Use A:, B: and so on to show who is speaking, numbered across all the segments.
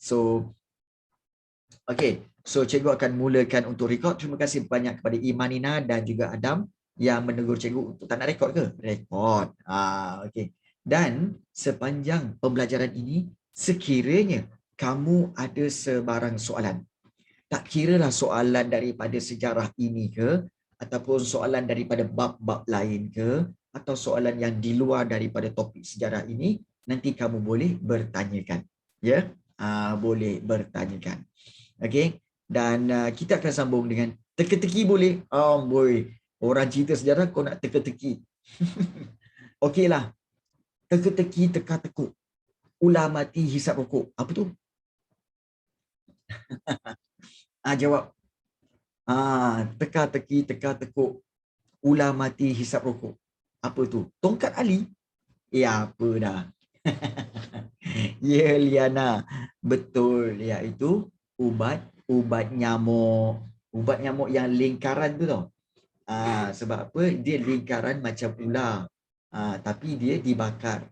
A: So, okay. So, cikgu akan mulakan untuk record. Terima kasih banyak kepada Imanina dan juga Adam yang menegur cikgu untuk tak nak record ke? Record. Okay. Dan sepanjang pembelajaran ini, sekiranya kamu ada sebarang soalan, tak kiralah soalan daripada sejarah ini ke, ataupun soalan daripada bab-bab lain ke, atau soalan yang di luar daripada topik sejarah ini, nanti kamu boleh bertanyakan. Ya, boleh bertanyakan. Okey, dan kita akan sambung dengan teka-teki boleh? Boy, orang cerita sejarah kau nak teka-teki. Okeylah, teka-teki, teka-tekuk. Ular mati hisap rokok. Apa tu? Jawab. Teka-teki, teka-tekuk. Ular mati hisap rokok. Apa tu? Tongkat Ali? Ya, apa dah. Ya, Liana. Betul, iaitu ubat nyamuk. Ubat nyamuk yang lingkaran tu tau. Sebab apa? Dia lingkaran macam ular. Tapi dia dibakar.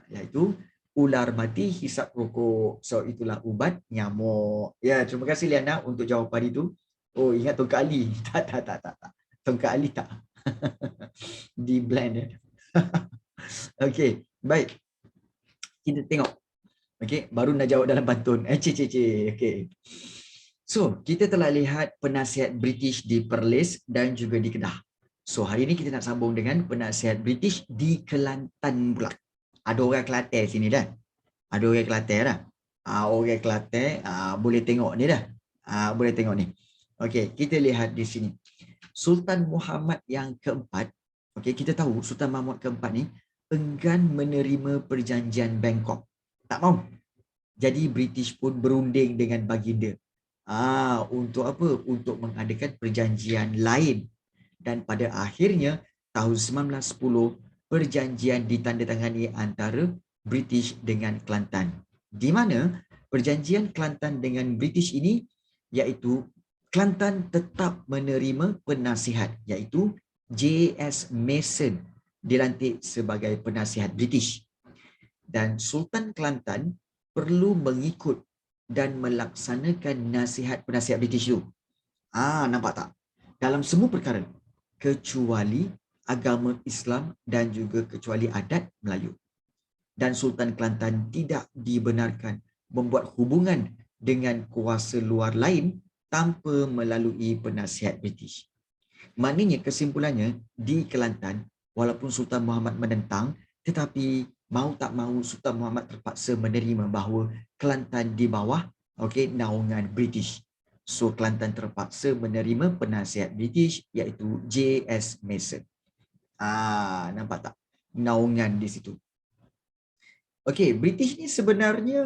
A: Iaitu ular mati hisap rokok. So, itulah ubat nyamuk. Ya, terima kasih Liana untuk jawapan itu. Oh, ingat Tongkat Ali? Tak. Tongkat Ali tak. Di blend ya. Okey, baik. Kita tengok. Okey, baru nak jawab dalam pantun. Okey. So, kita telah lihat penasihat British di Perlis dan juga di Kedah. So, hari ini kita nak sambung dengan penasihat British di Kelantan pula. Ada orang Kelantan sini dah. Ada orang Kelantan dah. Orang Kelantan boleh tengok ni dah. Boleh tengok ni. Okey, kita lihat di sini. Sultan Muhammad yang keempat, okey, kita tahu Sultan Muhammad keempat ni enggan menerima perjanjian Bangkok. Tak mau. Jadi British pun berunding dengan baginda. Untuk apa? Untuk mengadakan perjanjian lain. Dan pada akhirnya tahun 1910 perjanjian ditandatangani antara British dengan Kelantan. Di mana perjanjian Kelantan dengan British ini iaitu Kelantan tetap menerima penasihat iaitu J.S. Mason dilantik sebagai penasihat British. Dan Sultan Kelantan perlu mengikut dan melaksanakan nasihat penasihat British itu. Nampak tak? Dalam semua perkara, kecuali agama Islam dan juga kecuali adat Melayu. Dan Sultan Kelantan tidak dibenarkan membuat hubungan dengan kuasa luar lain tanpa melalui penasihat British. Maknanya kesimpulannya di Kelantan, walaupun Sultan Muhammad menentang, tetapi mau tak mau Sultan Muhammad terpaksa menerima bahawa Kelantan di bawah naungan British. So Kelantan terpaksa menerima penasihat British iaitu J.S. Mason. Nampak tak? Naungan di situ. Okey, British ni sebenarnya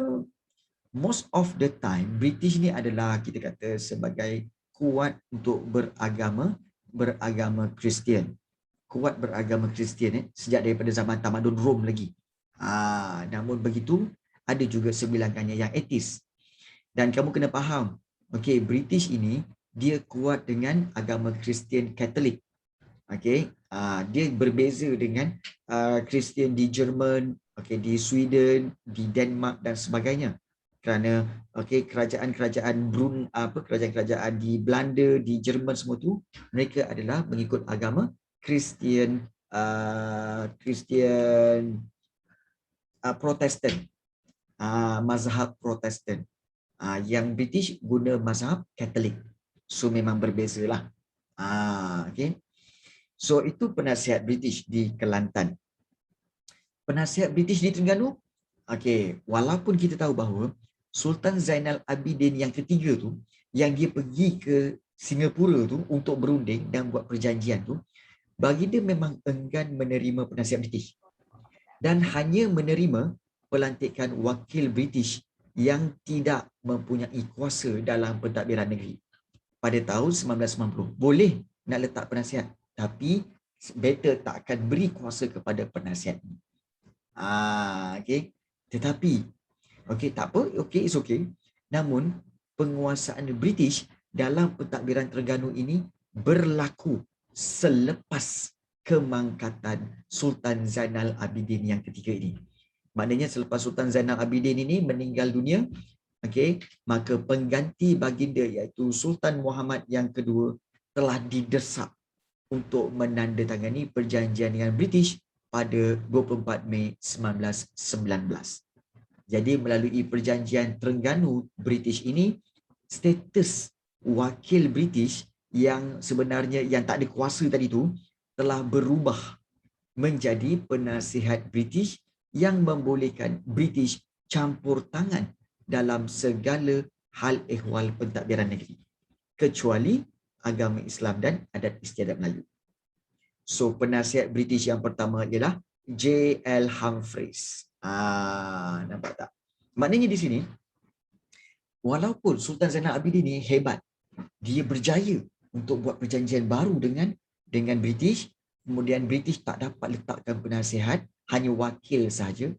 A: most of the time British ni adalah kita kata sebagai kuat untuk beragama Kristian. Kuat beragama Kristian sejak daripada zaman tamadun Rom lagi. Namun begitu ada juga sebilangannya yang ateis. Dan kamu kena faham, okey, British ini dia kuat dengan agama Kristian Katolik. Okey, dia berbeza dengan Kristian di Jerman, okey, di Sweden, di Denmark dan sebagainya. Kerana kerajaan-kerajaan kerajaan-kerajaan di Belanda, di Jerman semua tu mereka adalah mengikut agama Kristian Protestan. Mazhab Protestan. Yang British guna mazhab Katolik. So memang berbezalah. Okey. So itu penasihat British di Kelantan. Penasihat British di Terengganu, okey, walaupun kita tahu bahawa Sultan Zainal Abidin yang ketiga tu, yang dia pergi ke Singapura tu untuk berunding dan buat perjanjian tu, baginda memang enggan menerima penasihat British. Dan hanya menerima pelantikan wakil British yang tidak mempunyai kuasa dalam pentadbiran negeri. Pada tahun 1990, boleh nak letak penasihat, tapi better tak akan beri kuasa kepada penasihat ini. Okay. Tetapi, okay, tak apa, okay, it's okay. Namun, penguasaan British dalam pentadbiran Terengganu ini berlaku selepas kemangkatan Sultan Zainal Abidin yang ketiga ini. Maknanya selepas Sultan Zainal Abidin ini meninggal dunia, okey, maka pengganti baginda iaitu Sultan Muhammad yang kedua telah didesak untuk menandatangani perjanjian dengan British pada 24 Mei 1919. Jadi melalui perjanjian Terengganu British ini, status wakil British yang sebenarnya yang tak ada kuasa tadi tu telah berubah menjadi penasihat British yang membolehkan British campur tangan dalam segala hal ehwal pentadbiran negeri kecuali agama Islam dan adat istiadat Melayu. So penasihat British yang pertama ialah J.L. Humphreys. Nampak tak? Maknanya di sini, walaupun Sultan Zainal Abidin ni hebat, dia berjaya untuk buat perjanjian baru dengan British, kemudian British tak dapat letakkan penasihat, hanya wakil sahaja,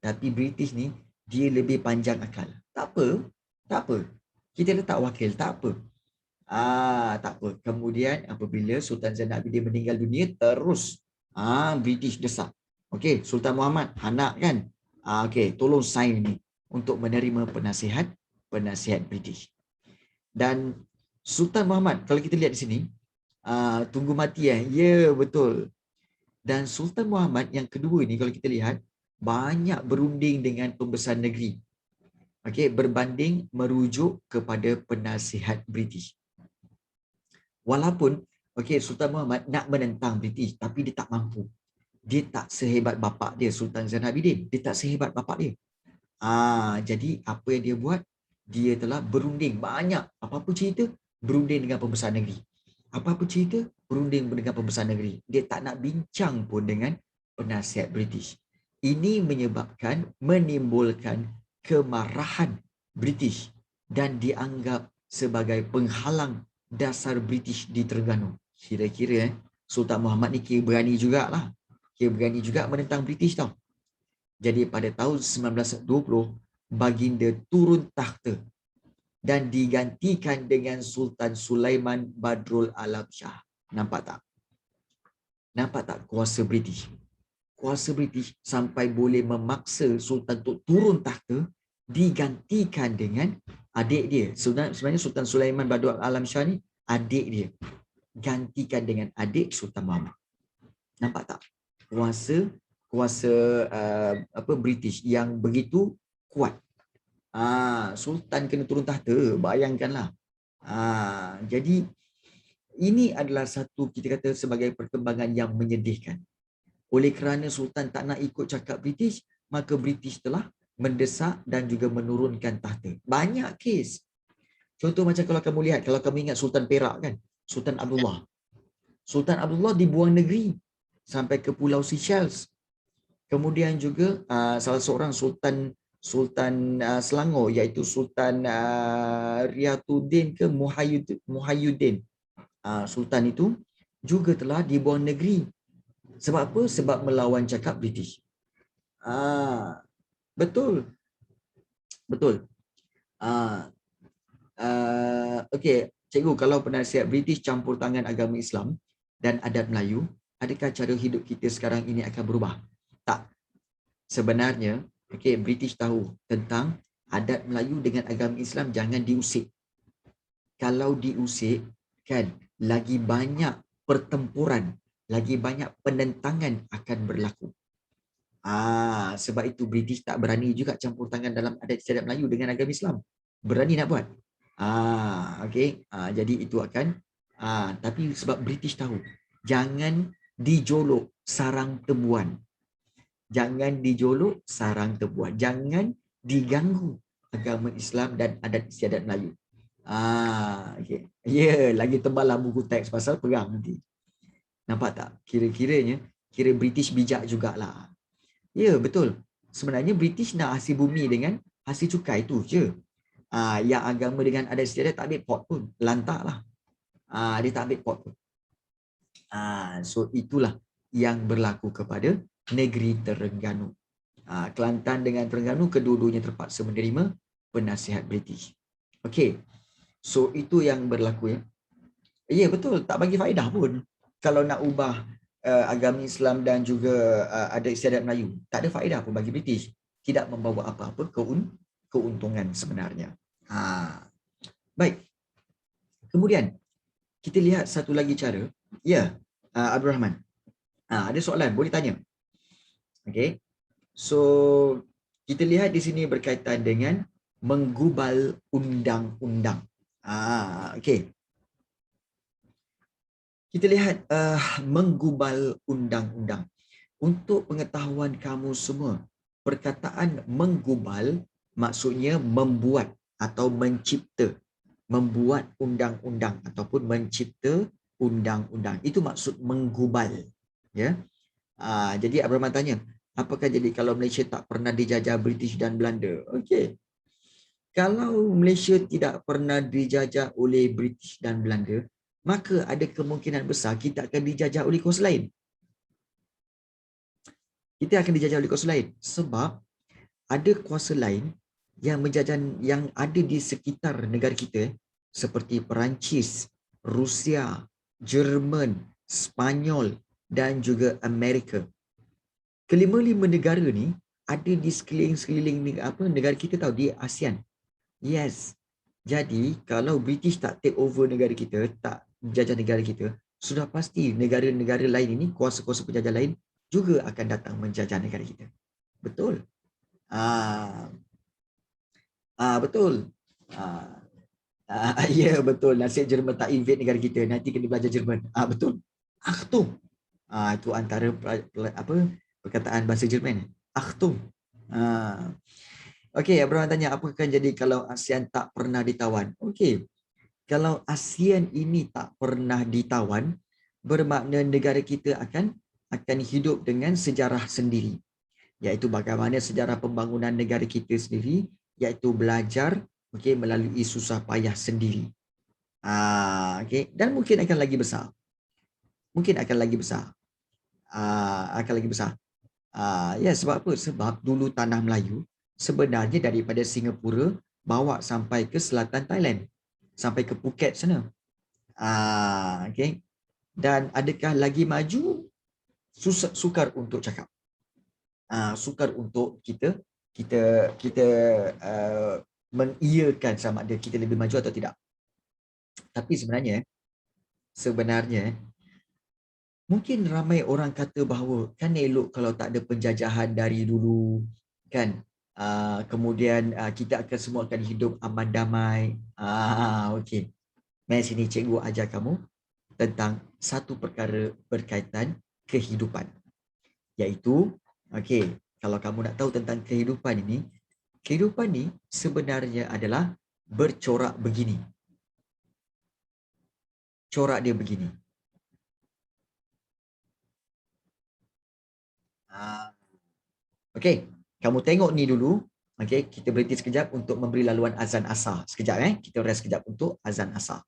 A: tapi British ni dia lebih panjang akal. Tak apa, tak apa. Kita letak wakil, tak apa. Tak apa. Kemudian apabila Sultan Zainal Abidin meninggal dunia, terus British desak. Okey, Sultan Muhammad anak kan. Okey, tolong sign ni untuk menerima penasihat British. Dan Sultan Muhammad, kalau kita lihat di sini, tunggu mati ya betul. Dan Sultan Muhammad yang kedua ni kalau kita lihat banyak berunding dengan pembesar negeri. Okey, berbanding merujuk kepada penasihat British. Walaupun Sultan Muhammad nak menentang British tapi dia tak mampu. Dia tak sehebat bapa dia Sultan Zainal Abidin. Dia tak sehebat bapa dia. Jadi apa yang dia buat? Dia telah berunding banyak. Apa-apa cerita berunding dengan pembesar negeri. Apa-apa cerita berunding dengan pembesar negeri. Dia tak nak bincang pun dengan penasihat British. Ini menimbulkan kemarahan British dan dianggap sebagai penghalang dasar British di Terengganu. Kira-kira Sultan Muhammad ni kira berani jugalah. Kira berani juga menentang British tau. Jadi pada tahun 1920, baginda turun takhta dan digantikan dengan Sultan Sulaiman Badrul Alam Shah. Nampak tak? Nampak tak kuasa British? Kuasa British sampai boleh memaksa Sultan untuk turun takhta digantikan dengan adik dia. Sebenarnya Sultan Sulaiman Badrul Alam Shah ni adik dia. Gantikan dengan adik Sultan Muhammad. Nampak tak? Kuasa British yang begitu kuat. Sultan kena turun tahta, bayangkanlah. Jadi ini adalah satu kita kata sebagai perkembangan yang menyedihkan. Oleh kerana Sultan tak nak ikut cakap British, maka British telah mendesak dan juga menurunkan tahta. Banyak kes. Contoh macam kalau kamu lihat, kalau kamu ingat Sultan Perak kan, Sultan Abdullah. Sultan Abdullah dibuang negeri sampai ke Pulau Seychelles. Kemudian juga salah seorang Sultan Selangor iaitu Sultan Riyatuddin ke Muhyiddin. Sultan itu juga telah dibuang negeri. Sebab apa? Sebab melawan cakap British. Betul. Betul. Okey, cikgu, kalau penasihat British campur tangan agama Islam dan adat Melayu, adakah cara hidup kita sekarang ini akan berubah? Tak. Sebenarnya, British tahu tentang adat Melayu dengan agama Islam jangan diusik. Kalau diusik, kan, lagi banyak pertempuran, lagi banyak penentangan akan berlaku. Sebab itu British tak berani juga campur tangan dalam adat istiadat Melayu dengan agama Islam. Berani nak buat. Jadi itu akan tapi sebab British tahu jangan dijolok sarang tebuan. Jangan dijolok sarang tebuan. Jangan diganggu agama Islam dan adat istiadat Melayu. Lagi teballah buku teks pasal perang nanti. Nampak tak? Kira-kiranya British bijak jugalah. Ya, betul. Sebenarnya British nak hasil bumi dengan hasil cukai tu je. Yang agama dengan adat istiadat tak ambil pot pun. Lantaklah. Dia tak ambil pot pun. So itulah yang berlaku kepada negeri Terengganu. Kelantan dengan Terengganu kedua-duanya terpaksa menerima penasihat British. Okey. So itu yang berlaku ya. Ya betul, tak bagi faedah pun. Kalau nak ubah agama Islam dan juga adat istiadat Melayu, tak ada faedah pun bagi British. Tidak membawa apa-apa keuntungan sebenarnya. Baik. Kemudian kita lihat satu lagi cara. Ya, Abdul Rahman. Ada soalan, boleh tanya. Okey. So kita lihat di sini berkaitan dengan menggubal undang-undang. Okey. Kita lihat menggubal undang-undang. Untuk pengetahuan kamu semua, perkataan menggubal maksudnya membuat atau mencipta, membuat undang-undang ataupun mencipta undang-undang. Itu maksud menggubal. Ya. Jadi Abang tanya, apakah jadi kalau Malaysia tak pernah dijajah British dan Belanda? Okey. Kalau Malaysia tidak pernah dijajah oleh British dan Belanda, maka ada kemungkinan besar kita akan dijajah oleh kuasa lain. Kita akan dijajah oleh kuasa lain sebab ada kuasa lain yang menjajah, yang ada di sekitar negara kita seperti Perancis, Rusia, Jerman, Spanyol dan juga Amerika. Kelima-lima negara ni ada di sekeliling negara kita tahu, di ASEAN. Yes. Jadi kalau British tak take over negara kita, tak menjajah negara kita, sudah pasti negara-negara lain ini, kuasa-kuasa penjajah lain juga akan datang menjajah negara kita. Betul. Betul. Ya, betul. Nasib Jerman tak invade negara kita, nanti kena belajar Jerman. Betul. Achtung. Itu antara perkataan bahasa Jerman. Achtung. Okey, Abraham tanya, apa akan jadi kalau ASEAN tak pernah ditawan? Okey. Kalau ASEAN ini tak pernah ditawan, bermakna negara kita akan hidup dengan sejarah sendiri. Iaitu bagaimana sejarah pembangunan negara kita sendiri, iaitu belajar melalui susah payah sendiri. Dan mungkin akan lagi besar. Mungkin akan lagi besar. Akan lagi besar. Ya, sebab apa? Sebab dulu tanah Melayu sebenarnya daripada Singapura bawa sampai ke selatan Thailand. Sampai ke Phuket sana. Dan adakah lagi maju? Sukar untuk cakap. Sukar untuk kita mengiyakan sama ada kita lebih maju atau tidak. Tapi sebenarnya mungkin ramai orang kata bahawa kan elok kalau tak ada penjajahan dari dulu, kan. Kemudian kita akan semua akan hidup aman damai. Okey. Mari sini cikgu ajar kamu tentang satu perkara berkaitan kehidupan. Iaitu, okey, kalau kamu nak tahu tentang kehidupan ni sebenarnya adalah bercorak begini. Corak dia begini. Okey, kamu tengok ni dulu. Okey, kita berhenti sekejap untuk memberi laluan azan asar. Sekejap kita rest sekejap untuk azan asar.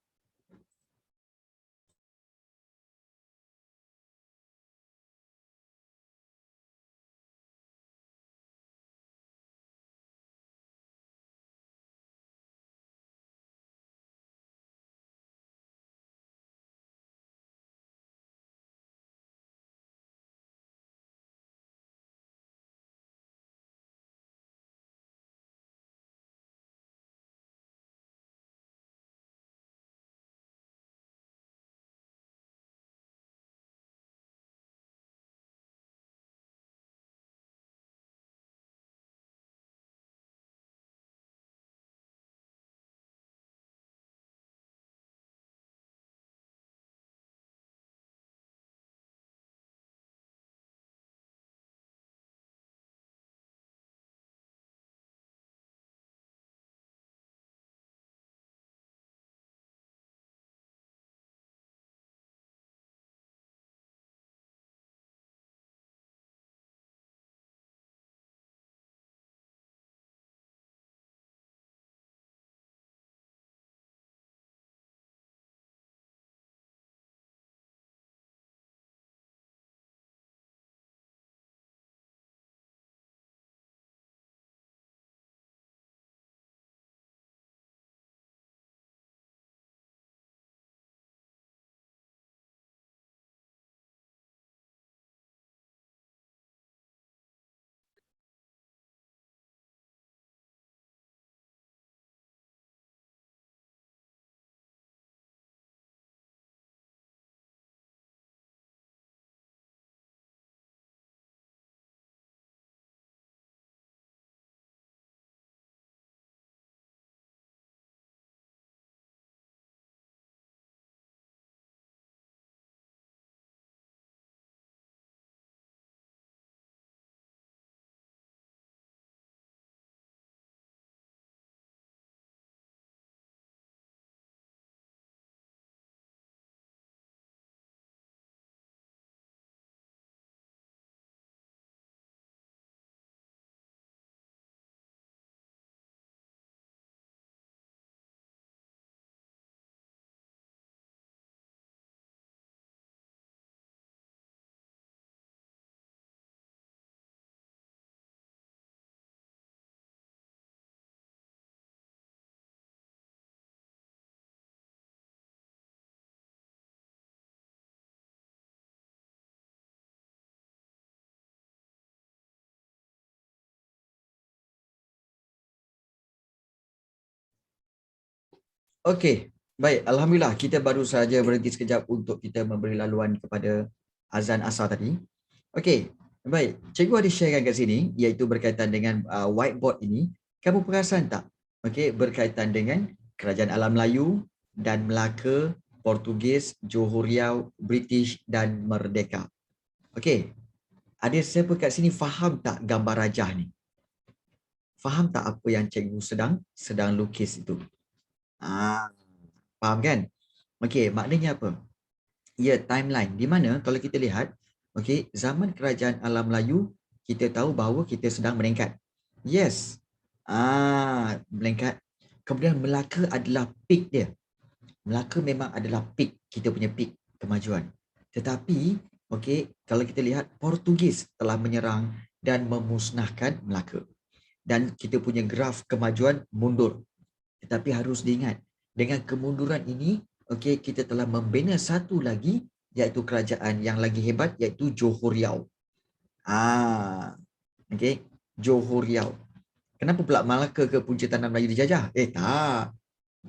A: Okey, baik. Alhamdulillah kita baru saja berhenti sekejap untuk kita memberi laluan kepada azan asar tadi. Okey, baik. Cikgu ada sharekan kat sini iaitu berkaitan dengan whiteboard ini. Kamu perasan tak? Okey, berkaitan dengan Kerajaan Alam Melayu dan Melaka, Portugis, Johor Riau, British dan Merdeka. Okey, ada siapa kat sini faham tak gambar rajah ni? Faham tak apa yang cikgu sedang lukis itu? Faham kan? Okey, maknanya apa? Ya, timeline. Di mana kalau kita lihat, okey, zaman Kerajaan Alam Melayu, kita tahu bahawa kita sedang meningkat. Yes. Meningkat. Kemudian Melaka adalah peak dia. Melaka memang adalah peak, kita punya peak kemajuan. Tetapi, okey, kalau kita lihat Portugis telah menyerang dan memusnahkan Melaka. Dan kita punya graf kemajuan mundur. Tetapi harus diingat, dengan kemunduran ini, okey, kita telah membina satu lagi, iaitu kerajaan yang lagi hebat, iaitu Johor Riau. Okey, Johor Riau. Kenapa pula Melaka ke punca tanah Melayu dijajah? Tak.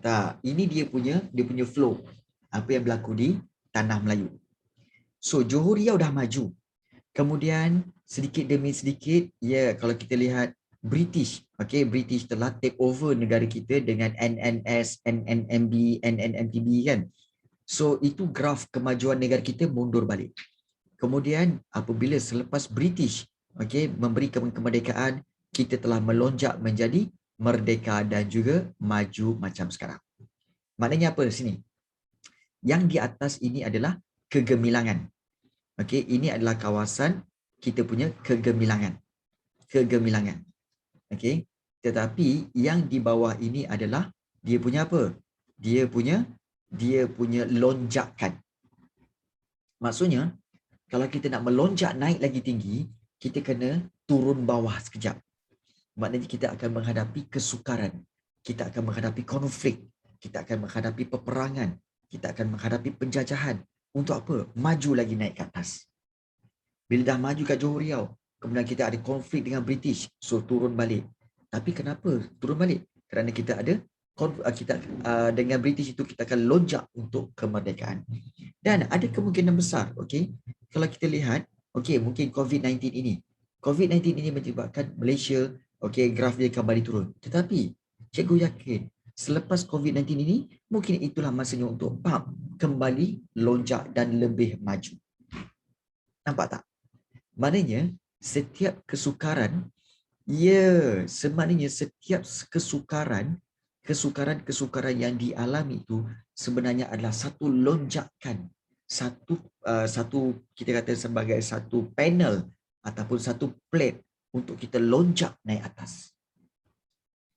A: Tak. Ini dia punya flow. Apa yang berlaku di tanah Melayu. So, Johor Riau dah maju. Kemudian sedikit demi sedikit, ya, kalau kita lihat British, okey, British telah take over negara kita dengan NNS, NNMB, NNMTB kan. So itu graf kemajuan negara kita mundur balik. Kemudian apabila selepas British, okey, memberi kemerdekaan, kita telah melonjak menjadi merdeka dan juga maju macam sekarang. Maknanya apa di sini? Yang di atas ini adalah kegemilangan. Okey, ini adalah kawasan kita punya kegemilangan. Kegemilangan. Okey. Tetapi yang di bawah ini adalah dia punya apa? Dia punya lonjakan. Maksudnya, kalau kita nak melonjak naik lagi tinggi, kita kena turun bawah sekejap. Maknanya kita akan menghadapi kesukaran. Kita akan menghadapi konflik. Kita akan menghadapi peperangan. Kita akan menghadapi penjajahan. Untuk apa? Maju lagi naik ke atas. Bila dah maju kat Johor Riau, kemudian kita ada konflik dengan British, so turun balik. Tapi kenapa turun balik? Kerana kita ada dengan British itu kita akan lonjak untuk kemerdekaan. Dan ada kemungkinan besar, okey, kalau kita lihat, okey, mungkin COVID-19 ini. COVID-19 ini menyebabkan Malaysia, okey, graf dia kembali turun. Tetapi cikgu yakin selepas COVID-19 ini, mungkin itulah masanya untuk kembali lonjak dan lebih maju. Nampak tak? Maknanya setiap kesukaran, semaknanya setiap kesukaran yang dialami itu sebenarnya adalah satu lonjakan, satu kita kata sebagai satu panel ataupun satu plate untuk kita lonjak naik atas.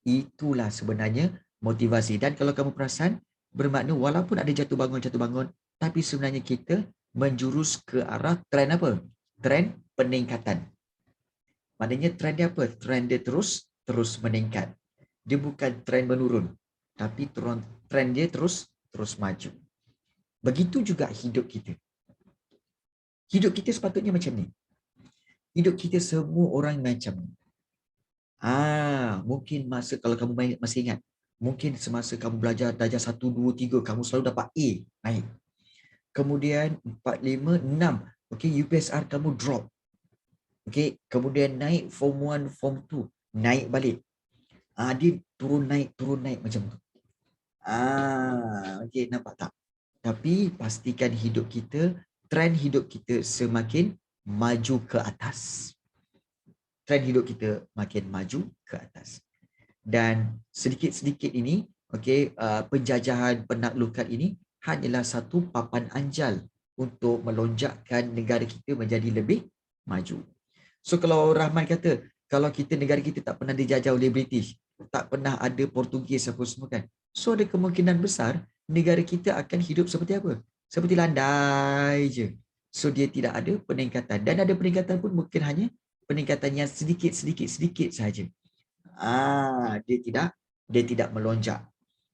A: Itulah sebenarnya motivasi. Dan kalau kamu perasan, bermakna walaupun ada jatuh bangun, tapi sebenarnya kita menjurus ke arah trend apa? Trend peningkatan. Maknanya trend dia apa? Trend dia terus meningkat. Dia bukan trend menurun, tapi trend dia terus maju. Begitu juga hidup kita. Hidup kita sepatutnya macam ni. Hidup kita semua orang macam ni. Mungkin masa kalau kamu masih ingat, mungkin semasa kamu belajar darjah 1, 2, 3, kamu selalu dapat A naik. Kemudian 4, 5, 6, okey, UPSR kamu drop. Okey, kemudian naik form 1, form 2, naik balik. Dia turun naik macam tu. Okey, nampak tak? Tapi pastikan hidup kita, trend hidup kita semakin maju ke atas. Trend hidup kita makin maju ke atas. Dan sedikit-sedikit ini, okey, penjajahan, penaklukan ini hanyalah satu papan anjal untuk melonjakkan negara kita menjadi lebih maju. So kalau Rahman kata, kalau negara kita tak pernah dijajah oleh British, tak pernah ada Portugis apa semua kan. So ada kemungkinan besar negara kita akan hidup seperti apa? Seperti landai je. So dia tidak ada peningkatan. Dan ada peningkatan pun mungkin hanya peningkatan yang sedikit saja. Dia tidak melonjak.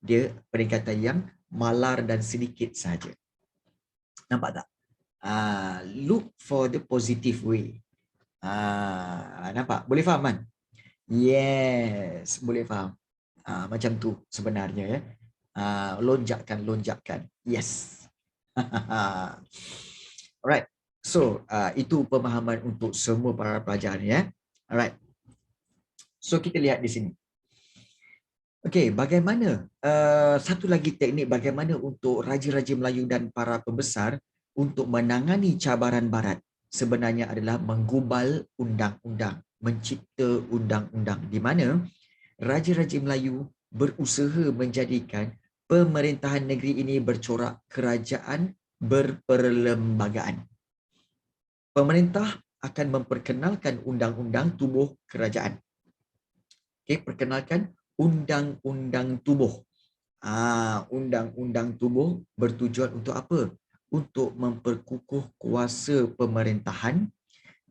A: Dia peningkatan yang malar dan sedikit saja. Nampak tak? Look for the positive way. Nampak? Boleh faham kan? Yes, boleh faham. Macam tu sebenarnya ya. Lonjakan. Yes. Alright. So, itu pemahaman untuk semua para pelajar ya. Alright. So, kita lihat di sini. Okey, bagaimana satu lagi teknik bagaimana untuk raja-raja Melayu dan para pembesar untuk menangani cabaran barat sebenarnya adalah menggubal undang-undang, mencipta undang-undang di mana raja-raja Melayu berusaha menjadikan pemerintahan negeri ini bercorak kerajaan berperlembagaan. Pemerintah akan memperkenalkan undang-undang tubuh kerajaan. Okey, perkenalkan undang-undang tubuh. Undang-undang tubuh bertujuan untuk apa? Untuk memperkukuh kuasa pemerintahan,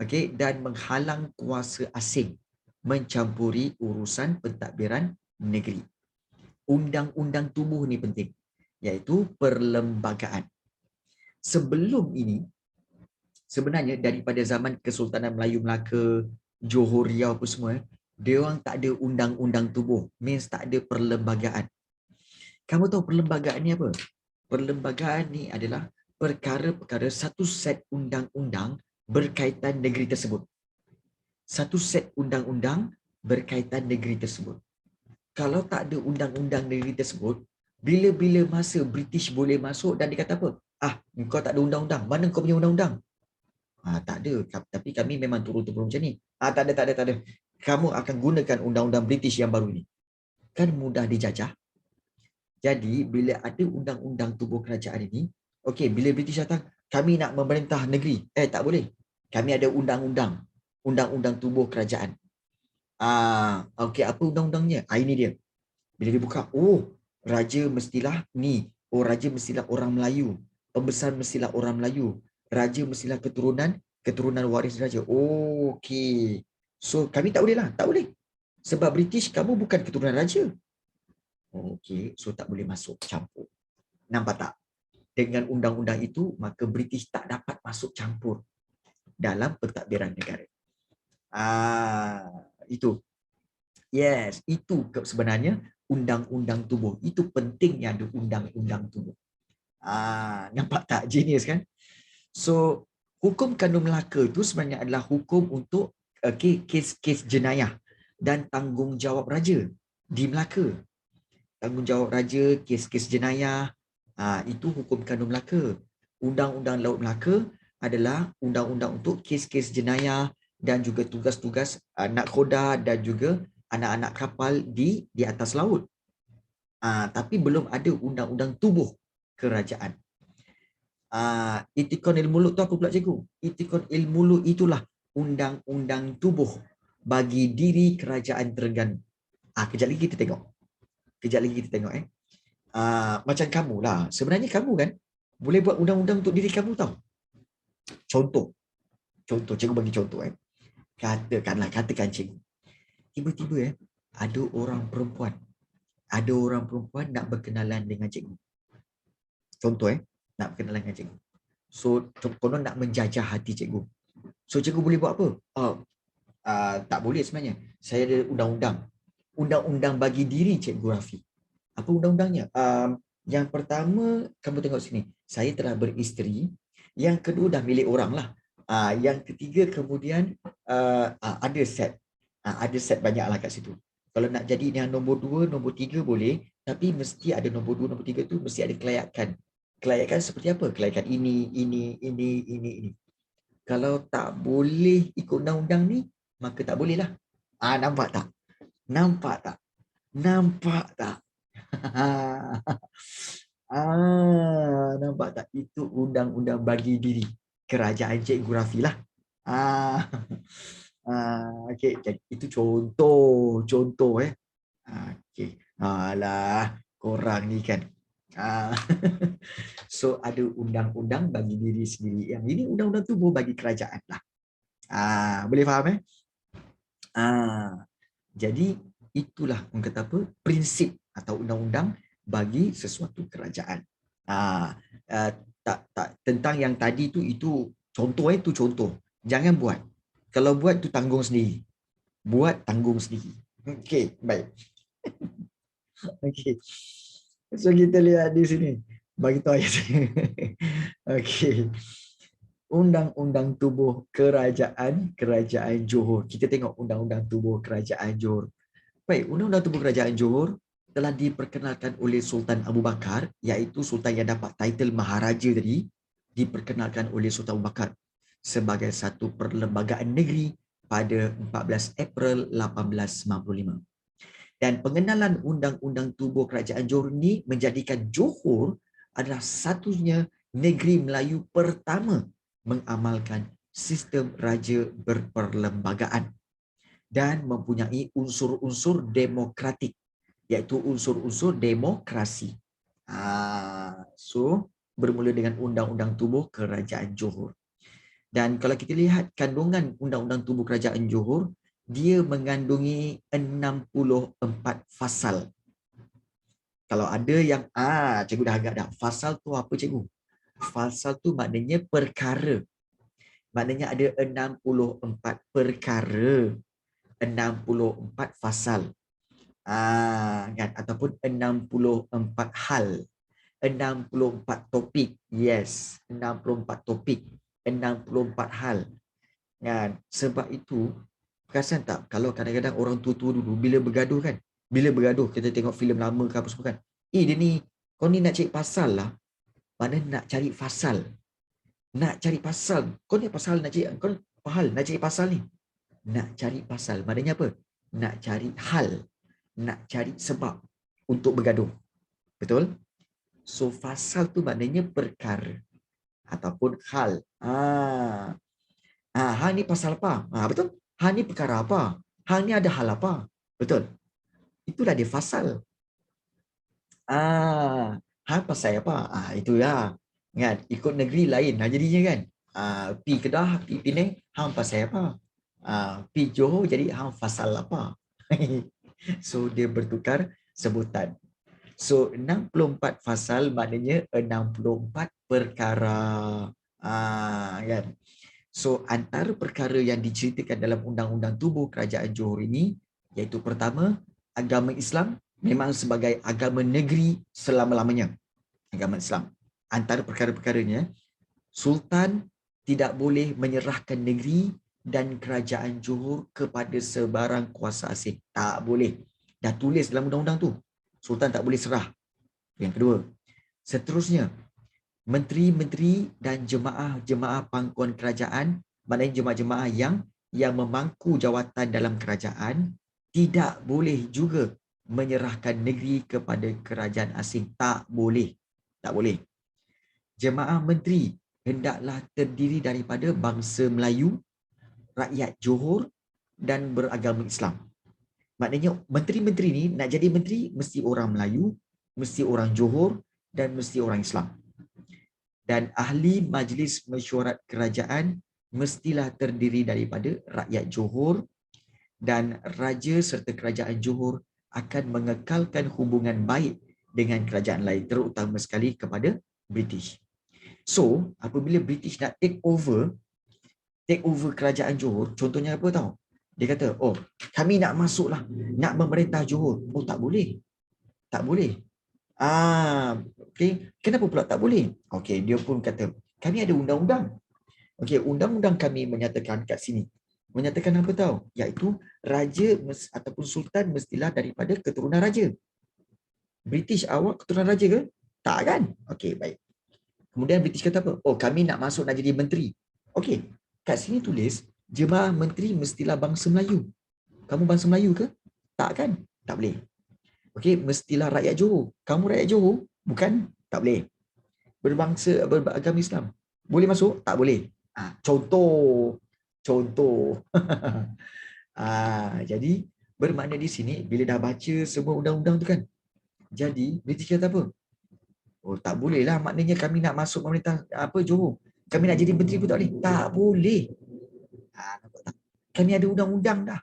A: okey, dan menghalang kuasa asing mencampuri urusan pentadbiran negeri. Undang-undang tubuh ni penting, iaitu perlembagaan. Sebelum ini, sebenarnya daripada zaman Kesultanan Melayu Melaka, Johor Riau apa semua, dia orang tak ada undang-undang tubuh, means tak ada perlembagaan. Kamu tahu perlembagaan ni apa? Perlembagaan ni adalah perkara-perkara satu set undang-undang berkaitan negeri tersebut. Satu set undang-undang berkaitan negeri tersebut. Kalau tak ada undang-undang negeri tersebut, bila-bila masa British boleh masuk dan dia kata apa? Kau tak ada undang-undang. Mana kau punya undang-undang? Tak ada. Tapi kami memang turun-turun macam ni. Tak ada. Kamu akan gunakan undang-undang British yang baru ni. Kan mudah dijajah. Jadi, bila ada undang-undang tubuh kerajaan ini, okey, bila British datang, kami nak memerintah negeri. Tak boleh. Kami ada undang-undang. Undang-undang tubuh kerajaan. Okey, apa undang-undangnya? Ini dia. Bila dia buka, raja mestilah ni. Raja mestilah orang Melayu. Pembesar mestilah orang Melayu. Raja mestilah keturunan waris raja. Okey. So, kami tak boleh lah. Tak boleh. Sebab British, kamu bukan keturunan raja. Okey, so tak boleh masuk campur. Nampak tak? Dengan undang-undang itu, maka British tak dapat masuk campur dalam pentadbiran negara. Itu. Yes, itu sebenarnya undang-undang tubuh. Itu pentingnya ada undang-undang tubuh. Nampak tak? Genius kan? So, hukum kandung Melaka itu sebenarnya adalah hukum untuk kes-kes jenayah dan tanggungjawab raja di Melaka. Tanggungjawab raja, kes-kes jenayah, itu hukum kandung Melaka. Undang-undang Laut Melaka adalah undang-undang untuk kes-kes jenayah dan juga tugas-tugas nakhoda dan juga anak-anak kapal di atas laut. Tapi belum ada undang-undang tubuh kerajaan. Itikon Ilmu Muluk tu apa pula cikgu? Itikon Ilmu Muluk itulah undang-undang tubuh bagi diri kerajaan Terengganu. Kejap lagi kita tengok. Macam kamu lah. Sebenarnya kamu kan boleh buat undang-undang untuk diri kamu tahu. Contoh, cikgu bagi contoh. Katakan cikgu. Tiba-tiba ada orang perempuan nak berkenalan dengan cikgu. Contoh nak berkenalan dengan cikgu. So, konon nak menjajah hati cikgu. So, cikgu boleh buat apa? Tak boleh sebenarnya. Saya ada undang-undang. Undang-undang bagi diri cikgu Rafi. Apa undang-undangnya? Yang pertama, kamu tengok sini. Saya telah beristeri. Yang kedua, dah milik orang lah. Yang ketiga, kemudian ada set. Ada set banyak lah kat situ. Kalau nak jadi yang nombor 2, nombor 3 boleh. Tapi mesti ada nombor 2, nombor 3 tu mesti ada kelayakan. Kelayakan seperti apa? Kelayakan ini. Kalau tak boleh ikut undang-undang ni, maka tak boleh lah. Nampak tak? Nampak tak? Nampak tak? Itu undang-undang bagi diri kerajaan Cikgu Rafi lah. Okay, jadi itu contoh. Okay. Alah, korang ni kan. So, ada undang-undang bagi diri sendiri. Yang ini undang-undang tubuh bagi kerajaan lah. Boleh faham Jadi, itulah orang kata apa? Prinsip atau undang-undang bagi sesuatu kerajaan. Tentang yang tadi tu, itu contoh itu contoh. Jangan buat. Kalau buat tu tanggung sendiri. Okey, baik. So kita lihat di sini. Bagi tahu ayat. Okey. Undang-undang tubuh Kerajaan Johor. Kita tengok undang-undang tubuh Kerajaan Johor. Baik, undang-undang tubuh Kerajaan Johor telah diperkenalkan oleh Sultan Abu Bakar, iaitu sultan yang dapat title Maharaja tadi, diperkenalkan oleh Sultan Abu Bakar sebagai satu perlembagaan negeri pada 14 April 1895. Dan pengenalan undang-undang tubuh Kerajaan Johor ini menjadikan Johor adalah satunya negeri Melayu pertama mengamalkan sistem raja berperlembagaan dan mempunyai unsur-unsur demokratik, iaitu unsur-unsur demokrasi. So, bermula dengan Undang-Undang Tubuh Kerajaan Johor. Dan kalau kita lihat kandungan Undang-Undang Tubuh Kerajaan Johor, dia mengandungi 64 fasal. Kalau ada yang, cikgu dah agak dah. Fasal tu apa cikgu? Fasal tu maknanya perkara. Maknanya ada 64 perkara. 64 fasal. Kan? Ataupun 64 hal. 64 topik. Yes, 64 topik. 64 hal. Kan? Sebab itu, perasan tak kalau kadang-kadang orang tua-tua dulu bila bergaduh kan, bila bergaduh kita tengok filem lama ke apa semua kan, dia ni kau ni nak cari pasal lah, mana nak cari pasal, kau ni pasal nak cari, kau apa hal nak cari pasal ni, nak cari pasal maknanya apa, nak cari hal, nak cari sebab untuk bergaduh, betul? So fasal tu maknanya perkara ataupun hal. Hal ni pasal apa? Betul? Hal ni perkara apa? Hal ni ada hal apa? Betul? Itulah dia fasal. Hal pasal apa? Itulah. Kan? Ikut negeri lain lah jadinya kan. Pi Kedah, pi Penang, hang pasal apa? Pi Johor jadi hang fasal apa? So dia bertukar sebutan. So 64 fasal maknanya 64 perkara. Kan? So antara perkara yang diceritakan dalam Undang-Undang Tubuh Kerajaan Johor ini, iaitu pertama, agama Islam memang sebagai agama negeri selama-lamanya. Agama Islam. Antara perkara-perkaranya, Sultan tidak boleh menyerahkan negeri dan kerajaan Johor kepada sebarang kuasa asing. Tak boleh. Dah tulis dalam undang-undang tu. Sultan tak boleh serah. Yang kedua. Seterusnya, menteri-menteri dan jemaah-jemaah pangkuan kerajaan, maknanya jemaah-jemaah yang memangku jawatan dalam kerajaan, tidak boleh juga menyerahkan negeri kepada kerajaan asing. Tak boleh. Tak boleh. Jemaah menteri hendaklah terdiri daripada bangsa Melayu, rakyat Johor dan beragama Islam. Maknanya menteri-menteri ni nak jadi menteri mesti orang Melayu, mesti orang Johor dan mesti orang Islam. Dan ahli majlis mesyuarat kerajaan mestilah terdiri daripada rakyat Johor, dan raja serta kerajaan Johor akan mengekalkan hubungan baik dengan kerajaan lain, terutama sekali kepada British. So, apabila British nak take over kerajaan Johor, contohnya apa tahu? Dia kata, kami nak masuklah, nak memerintah Johor. Tak boleh. Tak boleh. Okay. Kenapa pula tak boleh? Okay, dia pun kata, kami ada undang-undang. Okay, undang-undang kami menyatakan kat sini. Menyatakan apa tahu? Iaitu raja ataupun sultan mestilah daripada keturunan raja. British awak keturunan raja ke? Tak kan? Okay, baik. Kemudian British kata apa? Kami nak masuk nak jadi menteri. Okay, kat sini tulis, jemaah menteri mestilah bangsa Melayu. Kamu bangsa Melayu ke? Tak kan? Tak boleh. Okey, mestilah rakyat Johor. Kamu rakyat Johor? Bukan? Tak boleh. Beragama Islam. Boleh masuk? Tak boleh. Contoh. Jadi, bermakna di sini, bila dah baca semua undang-undang tu kan, jadi, British kata apa? Tak boleh lah. Maknanya kami nak masuk pemerintah Johor. Kami nak jadi menteri pun tak boleh. Tak boleh. Nampak tak? Kami ada undang-undang dah.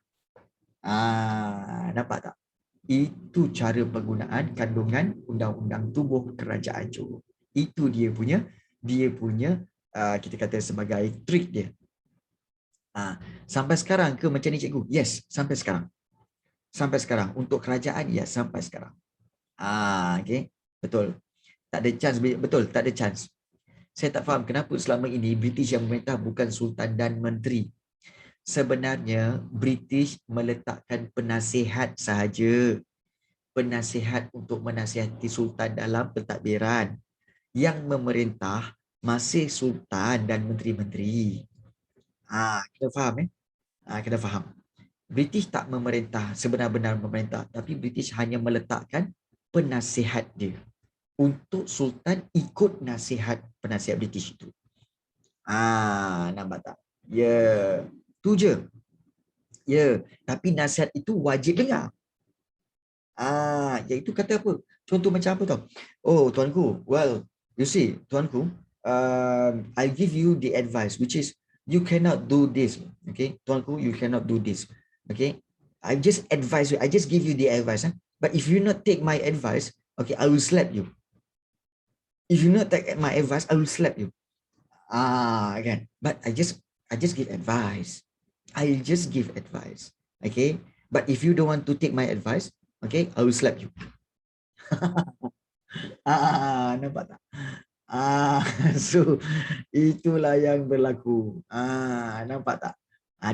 A: Nampak tak? Itu cara penggunaan kandungan Undang-Undang Tubuh Kerajaan Johor. Itu dia punya kita kata sebagai trik dia. Sampai sekarang ke macam ni cikgu? Yes, sampai sekarang. Sampai sekarang untuk kerajaan, ya, sampai sekarang. Okay. Betul. Tak ada chance. Betul, tak ada chance. Saya tak faham kenapa selama ini British yang memerintah bukan Sultan dan Menteri. Sebenarnya British meletakkan penasihat sahaja. Penasihat untuk menasihati Sultan dalam pentadbiran. Yang memerintah masih Sultan dan Menteri-Menteri. Kita faham kita faham. British tak memerintah, sebenar-benar memerintah. Tapi British hanya meletakkan penasihat dia. Untuk Sultan ikut nasihat penasihat British itu. Nampak tak? Ya, tu je. Ya, tapi nasihat itu wajib dengar. Iaitu kata apa? Contoh macam apa tau? Oh, tuanku, well, you see, tuanku, I give you the advice, which is, you cannot do this. Okay, tuanku, you cannot do this. Okay, I just advise you, I just give you the advice. But if you not take my advice, okay, I will slap you. If you not take my advice, I will slap you. Again, but I just give advice. I just give advice. Okay, but if you don't want to take my advice, okay, I will slap you. Nampak tak? So itulah yang berlaku. Nampak tak?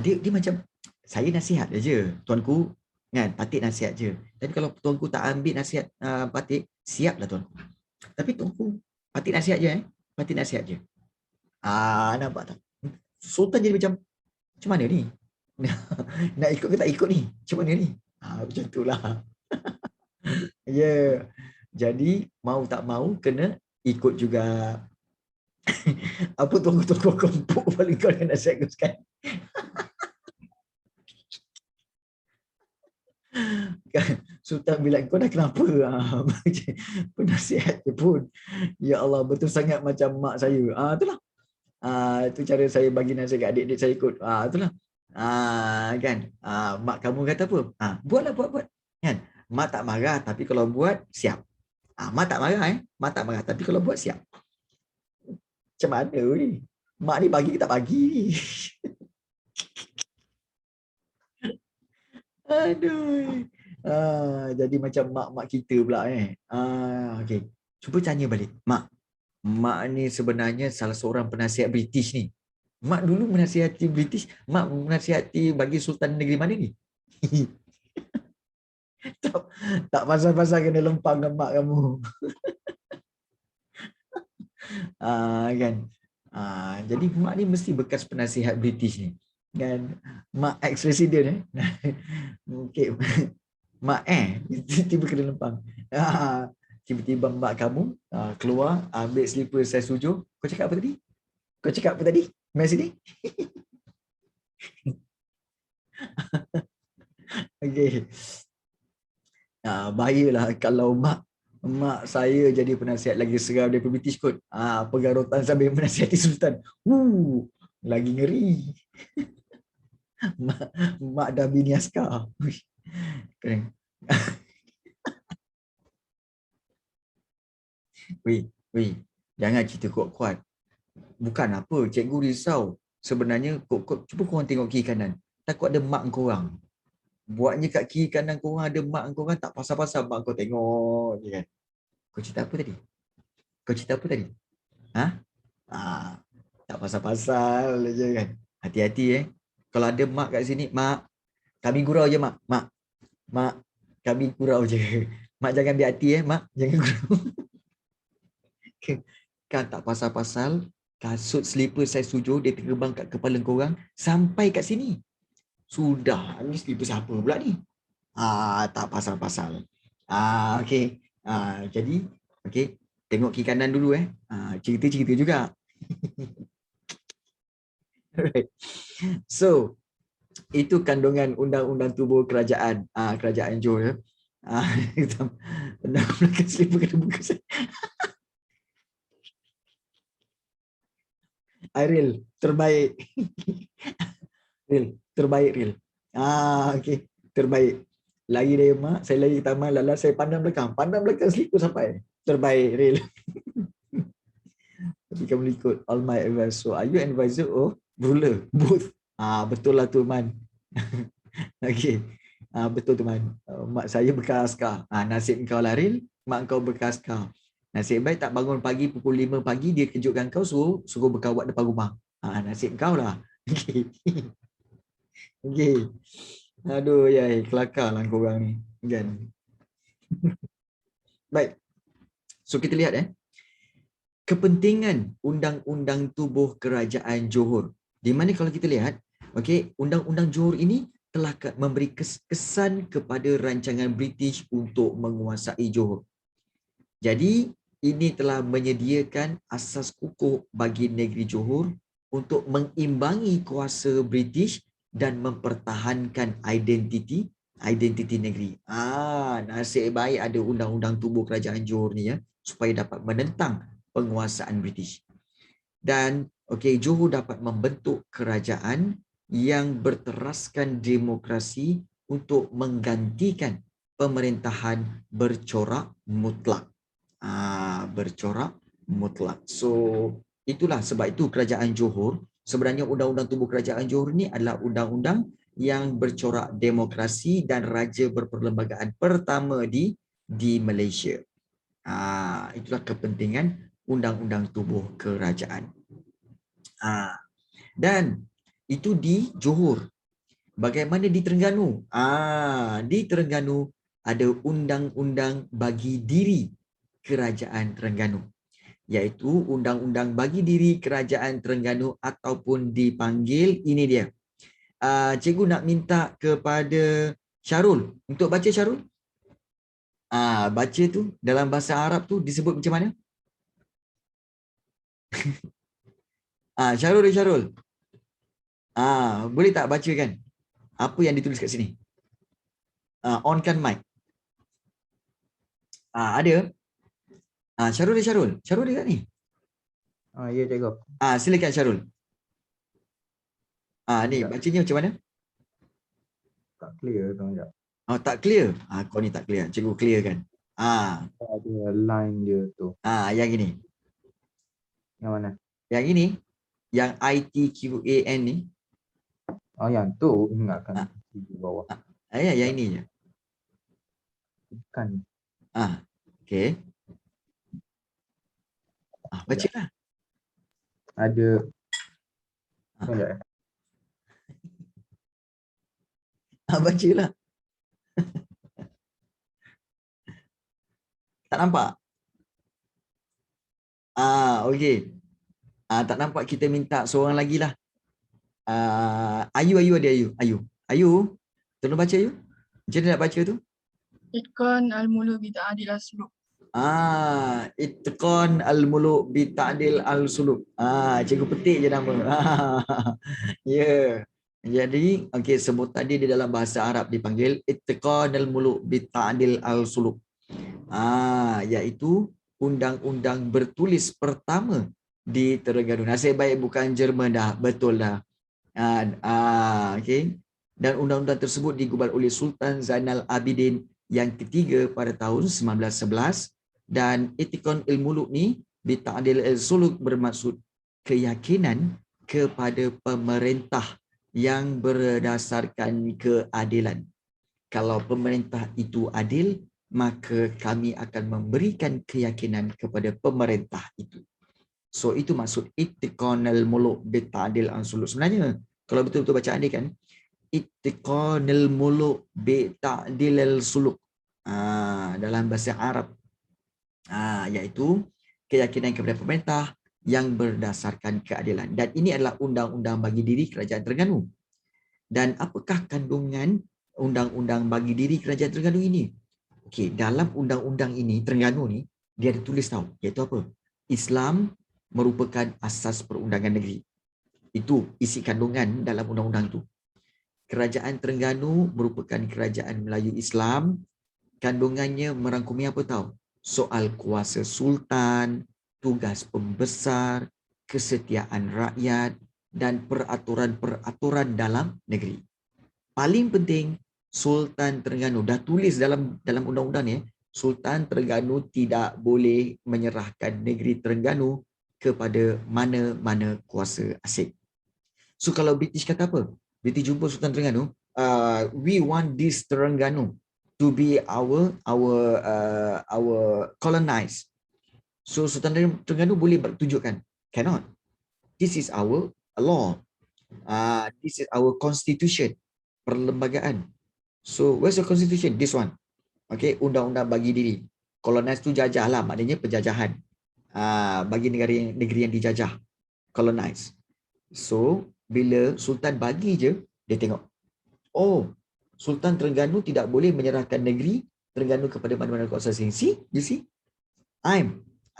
A: Dia macam saya nasihat je, tuanku, kan, patik nasihat je. Tapi kalau tuanku tak ambil nasihat patik, siaplah tuanku. Tapi tuanku patik nasihat je, patik nasihat je. Nampak tak? Sultan jadi macam mana ni? Nak ikut ke tak ikut ni? Macam mana ni? Macam itulah. Ya. Jadi mau tak mau kena ikut juga. Apa tuan-tuan kompok paling kau yang nasihat kau sekarang? Sultan bilang kau dah kenapa? Penasihat je pun. Ya Allah, betul sangat macam mak saya. Itulah. Itu cara saya bagi nasihat kat adik-adik saya ikut. Itulah. Kan? Mak kamu kata apa? Buatlah, buat. Kan? Mak tak marah, tapi kalau buat, siap. Mak tak marah, Mak tak marah, tapi kalau buat, siap. Macam mana ni? Mak ni bagi ke tak bagi? Aduh. Jadi macam mak-mak kita pula. Okay. Cuba tanya balik. Mak ni sebenarnya salah seorang penasihat British ni. Mak dulu menasihati British, mak menasihati bagi Sultan negeri mana ni? tak pasal-pasal kena lempang dengan mak kamu. Kan? Jadi mak ni mesti bekas penasihat British ni. Kan? Mak ex-resident Okay. Mak tiba-tiba kena lempang. Tiba-tiba mak kamu keluar ambil slipper saya sujud. Kau cakap apa tadi? Mai sini. Okay. Bahayalah kalau mak saya jadi penasihat lagi seram daripada British kot. Pegarutan sambil menasihati Sultan. Lagi ngeri. mak dah bini askar. Weh, jangan cerita kuat-kuat. Bukan apa, cikgu risau. Sebenarnya, cuba korang tengok kiri kanan. Takut ada mak korang. Buatnya kat kiri kanan korang ada mak korang, tak pasal-pasal mak kau tengok je kan. Kau cerita apa tadi? Tak pasal-pasal je kan. Hati-hati Kalau ada mak kat sini, mak, kami gurau je mak. Mak, kami gurau je. Mak jangan ambil hati mak. Jangan gurau. Kan tak pasal-pasal kasut slipper saya sujud dia terbang kat kepala korang sampai kat sini. Sudah, ni slipper siapa pula ni? Tak pasal-pasal. Okey. Jadi, okey, tengok kiri kanan dulu cerita-cerita juga. Alright. So, itu kandungan undang-undang tubuh kerajaan Johor undang-undang slipper kena buka saya. Ariel, terbaik. Real. Okey, terbaik. Lagi dari mak, saya lagi taman lalas, saya pandang belakang slipper sampai. Terbaik, real. Tapi kamu ikut all my advice. So, are you advisor or ruler? Both. Betul lah tu, Man. Okey. Betul tu, Man. Mak saya bekas askar. Nasib kau lah, real. mak kau bekas kau. Nasib baik tak bangun pagi pukul 5 pagi, dia kejutkan kau, suruh berkawat depan rumah. Nasib kau lah. Okey. Okey. Aduh, ya, kelakar lah korang ni. Kan? Baik. So, kita lihat kepentingan Undang-Undang Tubuh Kerajaan Johor. Di mana kalau kita lihat, okey, Undang-Undang Johor ini telah memberi kesan kepada rancangan British untuk menguasai Johor. Jadi, ini telah menyediakan asas kukuh bagi negeri Johor untuk mengimbangi kuasa British dan mempertahankan identiti negeri. Nasib baik ada Undang-Undang Tubuh Kerajaan Johor ni supaya dapat menentang penguasaan British. Dan Johor dapat membentuk kerajaan yang berteraskan demokrasi untuk menggantikan pemerintahan bercorak mutlak. Bercorak mutlak. So, itulah sebab itu kerajaan Johor, sebenarnya Undang-Undang Tubuh Kerajaan Johor ni adalah undang-undang yang bercorak demokrasi dan raja berperlembagaan pertama di Malaysia. Itulah kepentingan Undang-Undang Tubuh Kerajaan. Dan itu di Johor. Bagaimana di Terengganu? Di Terengganu ada Undang-Undang Bagi Diri Kerajaan Terengganu, iaitu Undang-Undang Bagi Diri Kerajaan Terengganu ataupun dipanggil, ini dia. Cikgu nak minta kepada Syarul untuk baca. Syarul, baca tu dalam bahasa Arab tu disebut macam mana? Syarul. Boleh tak bacakan apa yang ditulis kat sini? On kan mic. Ada? Syarul dia kat ni?
B: Ya, cikgu.
A: Silakan Syarul. Ni bacanya macam mana?
B: Tak clear tu sekejap.
A: Tak clear. Kau ni tak clear. Cikgu clear kan?
B: Ada line dia tu.
A: Yang ini.
B: Yang mana?
A: Yang ini. Yang ITQAN ni.
B: Yang tu ingatkan di bawah.
A: Yang ini je.
B: Kan.
A: Okey. Bacalah.
B: Ada. Sekejap.
A: Bacalah. Tak nampak? Okey. Tak nampak, kita minta seorang lagi lah. Ayu ada Ayu. Ayu, tolong baca Ayu. Macam mana nak baca tu?
C: Itqan al-muluk bi ta'dil al-suluk.
A: Itqan al-muluk bi ta'dil al-suluk. Cikgu petik je nama. Ya. Jadi, sebut tadi di dalam bahasa Arab dipanggil Itqan al-muluk bi ta'dil al-suluk. Iaitu undang-undang bertulis pertama di Terengganu. Nasib baik bukan Jerman dah, betul dah. Dan undang-undang tersebut digubal oleh Sultan Zainal Abidin yang ketiga pada tahun 1911, dan Itqan al-muluk ni bi ta'dil al-suluk bermaksud keyakinan kepada pemerintah yang berdasarkan keadilan. Kalau pemerintah itu adil, maka kami akan memberikan keyakinan kepada pemerintah itu. So, itu maksud Itqan al-muluk bi ta'dil al-suluk. Sebenarnya, kalau betul-betul bacaan dia kan, Itqan al-muluk bi ta'dil al-suluk. Dalam bahasa Arab. Iaitu keyakinan kepada pemerintah yang berdasarkan keadilan. Dan ini adalah Undang-Undang Bagi Diri Kerajaan Terengganu. Dan apakah kandungan Undang-Undang Bagi Diri Kerajaan Terengganu ini? Dalam undang-undang ini, Terengganu ni, dia ada tulis tahu, iaitu apa? Islam merupakan asas perundangan negeri. Itu isi kandungan dalam undang-undang itu. Kerajaan Terengganu merupakan kerajaan Melayu Islam. Kandungannya merangkumi apa tahu? Soal kuasa sultan, tugas pembesar, kesetiaan rakyat dan peraturan-peraturan dalam negeri. Paling penting, Sultan Terengganu dah tulis dalam undang-undang ni, Sultan Terengganu tidak boleh menyerahkan negeri Terengganu kepada mana-mana kuasa asing. So kalau British kata apa? British jumpa Sultan Terengganu, we want this Terengganu. to be our colonized. So Sultan Terengganu boleh tunjukkan, cannot. This is our law. This is our constitution, perlembagaan. So where's the constitution? This one. Okay, undang-undang bagi diri. Colonize tu jajah lah, maknanya penjajahan. Bagi negeri yang dijajah. Colonize. So bila Sultan bagi je, dia tengok, oh, Sultan Terengganu tidak boleh menyerahkan negeri Terengganu kepada mana-mana kuasa asing. See, you see, I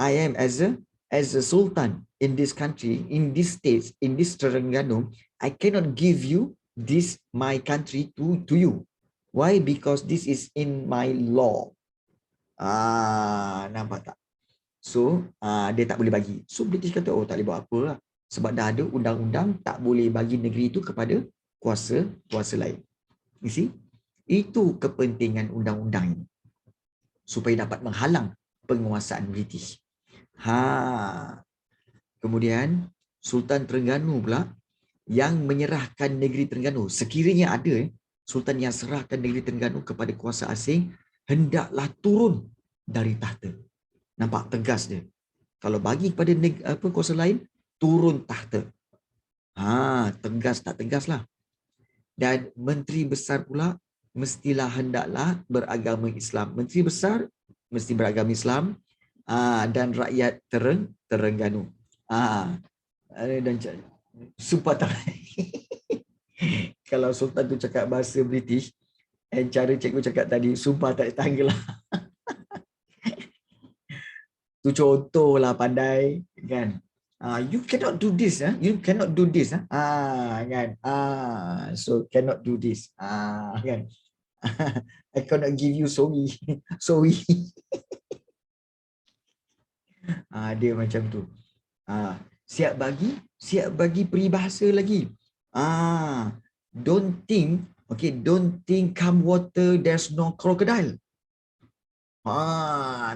A: am as a Sultan in this country, in this state, in this Terengganu, I cannot give you this my country to you. Why? Because this is in my law. Nampak tak? So dia tak boleh bagi. So British kata, oh, tak boleh buat apa lah. Sebab dah ada undang-undang tak boleh bagi negeri itu kepada kuasa lain. You see? Itu kepentingan undang-undang ini. Supaya dapat menghalang penguasaan British. Kemudian Sultan Terengganu pula yang menyerahkan negeri Terengganu. Sekiranya ada Sultan yang serahkan negeri Terengganu kepada kuasa asing, hendaklah turun dari tahta. Nampak tegas dia. Kalau bagi kepada kuasa lain, turun tahta. Tegas tak tegas lah. Dan menteri besar pula mestilah hendaklah beragama Islam. Menteri besar mesti beragama Islam, dan rakyat Terengganu. Dan sumpah tak. Kalau Sultan tu cakap bahasa British, cara cikgu cakap tadi, sumpah tak tangga lah. Tu contoh lah pandai, kan? You cannot do this, you cannot do this, kan? So cannot do this, kan? I cannot give you sorry. Dia macam tu. Siap bagi peribahasa lagi. Don't think come water there's no crocodile.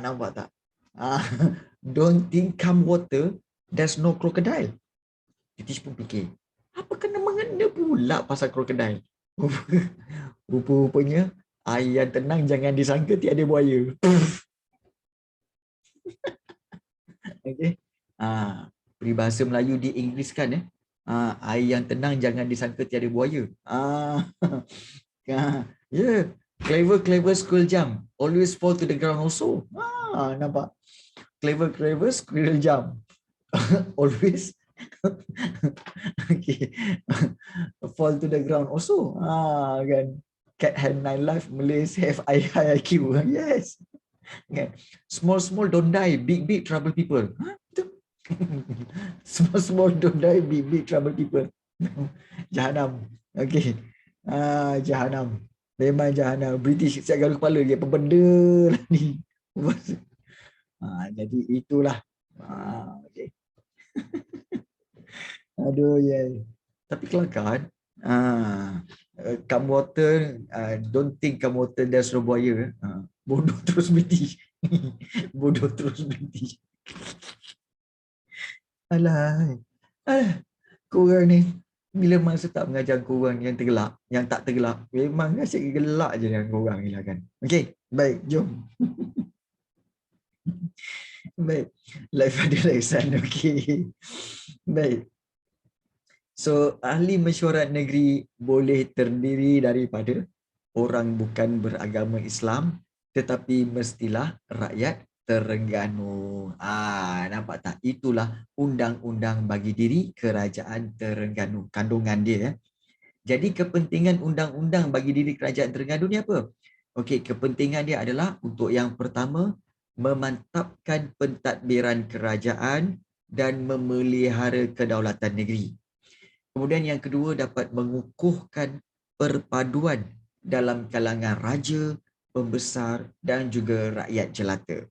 A: Nampak tak? Don't think come water there's no crocodile. British pun fikir, apa kena mengena pula pasal crocodile? Rupa-rupanya air yang tenang jangan disangka tiada buaya. Okay. Peribahasa Melayu diinggriskan, air yang tenang jangan disangka tiada buaya. Yeah, clever squirrel jump, always fall to the ground also. Nampak? Clever squirrel jump, always okay. Fall to the ground also. Kan? Cat have 9 life, Malays have high IQ. Yes. Okay. Small don't die, big trouble people. Small don't die, big trouble people. Jahanam. Okay. Jahanam. Memang jahanam. British siap garu kepala dia, apa benda lah ni. Jadi itulah. Okay. Aduh, ya. Tapi kelakar. Come water, don't think come water there's no buaya. Bodoh terus British. Bodoh terus British. Alah. Korang ni, bila masa tak mengajar korang yang tergelak, yang tak tergelak, memang asyik gelak je dengan korang ni lah kan. Okay, baik, jom. Baik, live ada lesson, okay. Baik. So, ahli mesyuarat negeri boleh terdiri daripada orang bukan beragama Islam, tetapi mestilah rakyat Terengganu. Nampak tak? Itulah undang-undang bagi diri Kerajaan Terengganu. Kandungan dia. Jadi kepentingan undang-undang bagi diri Kerajaan Terengganu ni apa? Okey, kepentingan dia adalah untuk yang pertama, memantapkan pentadbiran kerajaan dan memelihara kedaulatan negeri. Kemudian yang kedua, dapat mengukuhkan perpaduan dalam kalangan raja, pembesar dan juga rakyat jelata.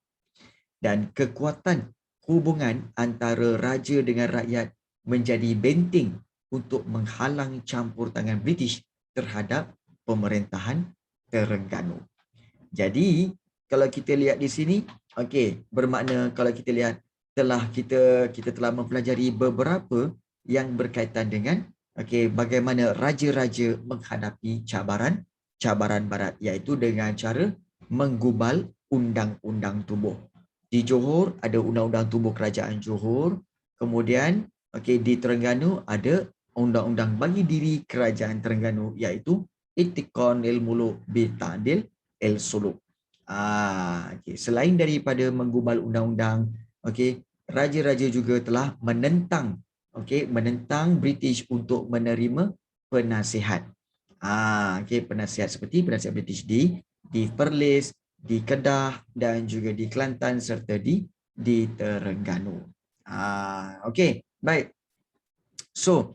A: Dan kekuatan hubungan antara raja dengan rakyat menjadi benteng untuk menghalang campur tangan British terhadap pemerintahan Terengganu. Jadi, kalau kita lihat di sini, okey, bermakna kalau kita lihat kita telah mempelajari beberapa yang berkaitan dengan bagaimana raja-raja menghadapi cabaran cabaran barat, iaitu dengan cara menggubal undang-undang tubuh. Di Johor ada undang-undang tubuh kerajaan Johor, kemudian di Terengganu ada undang-undang bagi diri kerajaan Terengganu, iaitu Itikon Muluk Bitadil El Suluk. Selain daripada menggubal undang-undang, raja-raja juga telah menentang British untuk menerima penasihat. Penasihat seperti penasihat British di Perlis, di Kedah dan juga di Kelantan serta di Terengganu. Baik. So,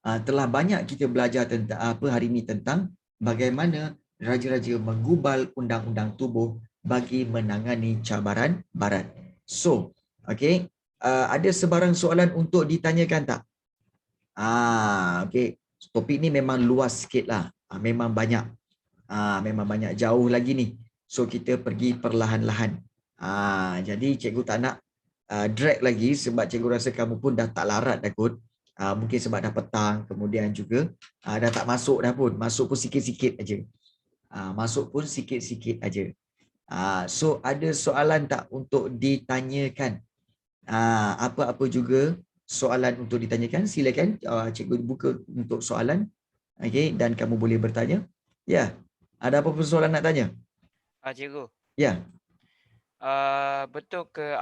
A: telah banyak kita belajar tentang hari ini tentang bagaimana raja-raja menggubal undang-undang tubuh bagi menangani cabaran barat. So, ada sebarang soalan untuk ditanyakan tak? Topik ni memang luas sikitlah. Memang banyak. Memang banyak, jauh lagi ni. So kita pergi perlahan-lahan. Jadi cikgu tak nak drag lagi sebab cikgu rasa kamu pun dah tak larat dah kot. Mungkin sebab dah petang, kemudian juga dah tak masuk dah pun. Masuk pun sikit-sikit aja. Masuk pun sikit-sikit aja. So ada soalan tak untuk ditanyakan? Apa-apa juga soalan untuk ditanyakan, silakan. Cikgu buka untuk soalan. Dan kamu boleh bertanya. Ya. Ada apa-apa soalan nak tanya?
D: Cikgu.
A: Ya.
D: Betul ke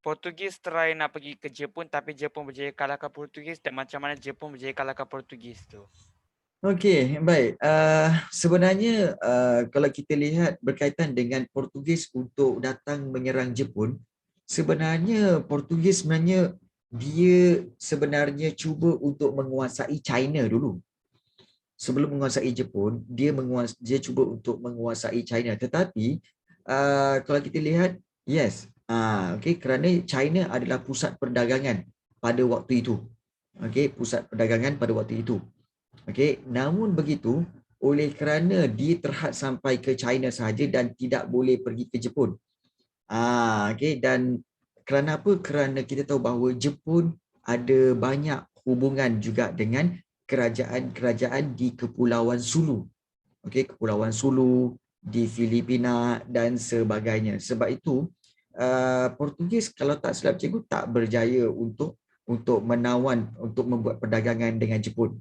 D: Portugis try nak pergi ke Jepun tapi Jepun berjaya kalahkan Portugis, dan macam mana Jepun berjaya kalahkan Portugis tu?
A: Okey, baik. Sebenarnya kalau kita lihat berkaitan dengan Portugis untuk datang menyerang Jepun, sebenarnya Portugis dia sebenarnya cuba untuk menguasai China dulu. Sebelum menguasai Jepun, dia cuba untuk menguasai China. Tetapi kalau kita lihat, yes, kerana China adalah pusat perdagangan pada waktu itu. Pusat perdagangan pada waktu itu. Namun begitu, oleh kerana dia terhad sampai ke China sahaja dan tidak boleh pergi ke Jepun. Dan kerana apa? Kerana kita tahu bahawa Jepun ada banyak hubungan juga dengan kerajaan-kerajaan di Kepulauan Sulu. Kepulauan Sulu, di Filipina dan sebagainya. Sebab itu, Portugis kalau tak silap cikgu tak berjaya untuk menawan, untuk membuat perdagangan dengan Jepun.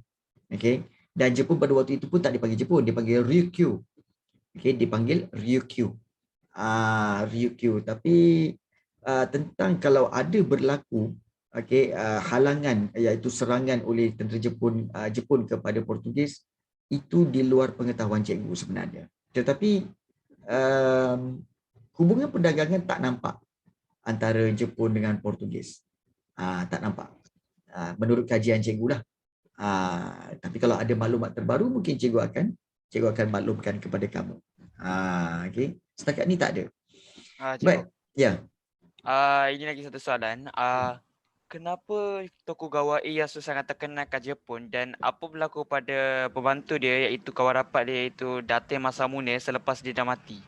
A: Dan Jepun pada waktu itu pun tak dipanggil Jepun, dipanggil Ryukyu. Dipanggil Ryukyu. Ryukyu. Tapi tentang kalau ada berlaku halangan, iaitu serangan oleh tentera Jepun kepada Portugis, itu di luar pengetahuan cikgu sebenarnya. Tetapi hubungan perdagangan tak nampak antara Jepun dengan Portugis. Tak nampak. Menurut kajian cikgu lah. Tapi kalau ada maklumat terbaru, mungkin cikgu akan maklumkan kepada kamu. Setakat ni tak ada. Baik. Ya.
D: Ini lagi satu soalan. Kenapa Tokugawa Ieyasu sangat terkenal kat Jepun, dan apa berlaku pada pembantu dia, iaitu kawan rapat dia, iaitu Date Masamune, selepas dia dah mati?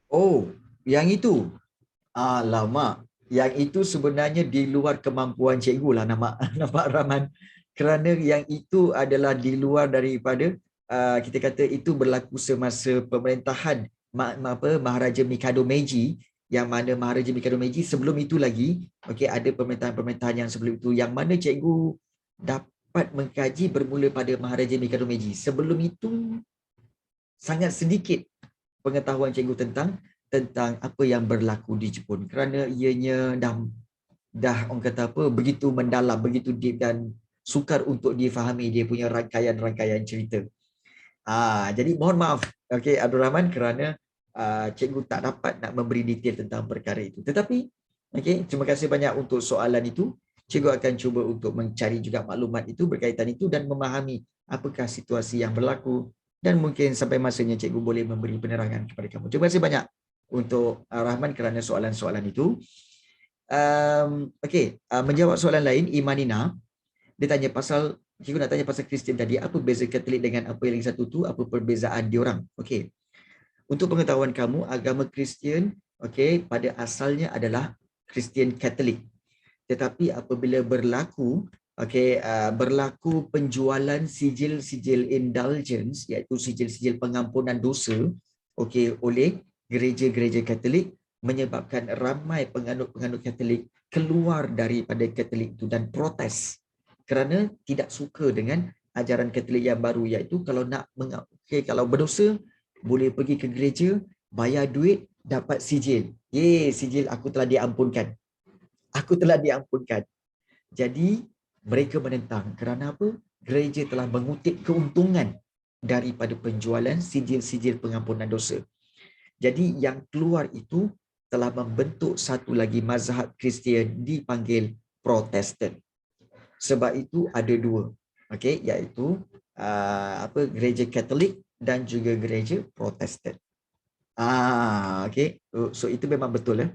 A: Oh, yang itu. Alamak. Yang itu sebenarnya di luar kemampuan cikgu lah, nampak Rahman. Kerana yang itu adalah di luar daripada, kita kata itu berlaku semasa pemerintahan Maharaja Mikado Meiji, yang mana Maharaja Mikado Meiji sebelum itu lagi, ada pemerintahan-pemerintahan yang sebelum itu, yang mana cikgu dapat mengkaji bermula pada Maharaja Mikado Meiji. Sebelum itu sangat sedikit pengetahuan cikgu tentang apa yang berlaku di Jepun, kerana ianya dah orang kata apa, begitu mendalam, begitu deep dan sukar untuk difahami dia punya rangkaian cerita. Jadi mohon maaf, Abdul Rahman, kerana cikgu tak dapat nak memberi detail tentang perkara itu. Tetapi terima kasih banyak untuk soalan itu. Cikgu akan cuba untuk mencari juga maklumat itu berkaitan itu dan memahami apakah situasi yang berlaku, dan mungkin sampai masanya cikgu boleh memberi penerangan kepada kamu. Terima kasih banyak untuk Rahman kerana soalan-soalan itu. Menjawab soalan lain, Imanina, dia tanya pasal, cikgu nak tanya pasal Kristian tadi, apa beza Katolik dengan apa yang satu tu, apa perbezaan diorang? Untuk pengetahuan kamu, agama Kristian pada asalnya adalah Kristian Katolik. Tetapi apabila berlaku berlaku penjualan sijil-sijil indulgence, iaitu sijil-sijil pengampunan dosa, oleh gereja-gereja Katolik, menyebabkan ramai penganut-penganut Katolik keluar daripada Katolik itu dan protes kerana tidak suka dengan ajaran Katolik yang baru, iaitu kalau nak kalau berdosa boleh pergi ke gereja, bayar duit, dapat sijil. Sijil aku telah diampunkan. Aku telah diampunkan. Jadi mereka menentang kerana apa? Gereja telah mengutip keuntungan daripada penjualan sijil-sijil pengampunan dosa. Jadi yang keluar itu telah membentuk satu lagi mazhab Kristian dipanggil Protestan. Sebab itu ada dua, iaitu gereja Katolik dan juga gereja Protestan. So itu memang betul ya.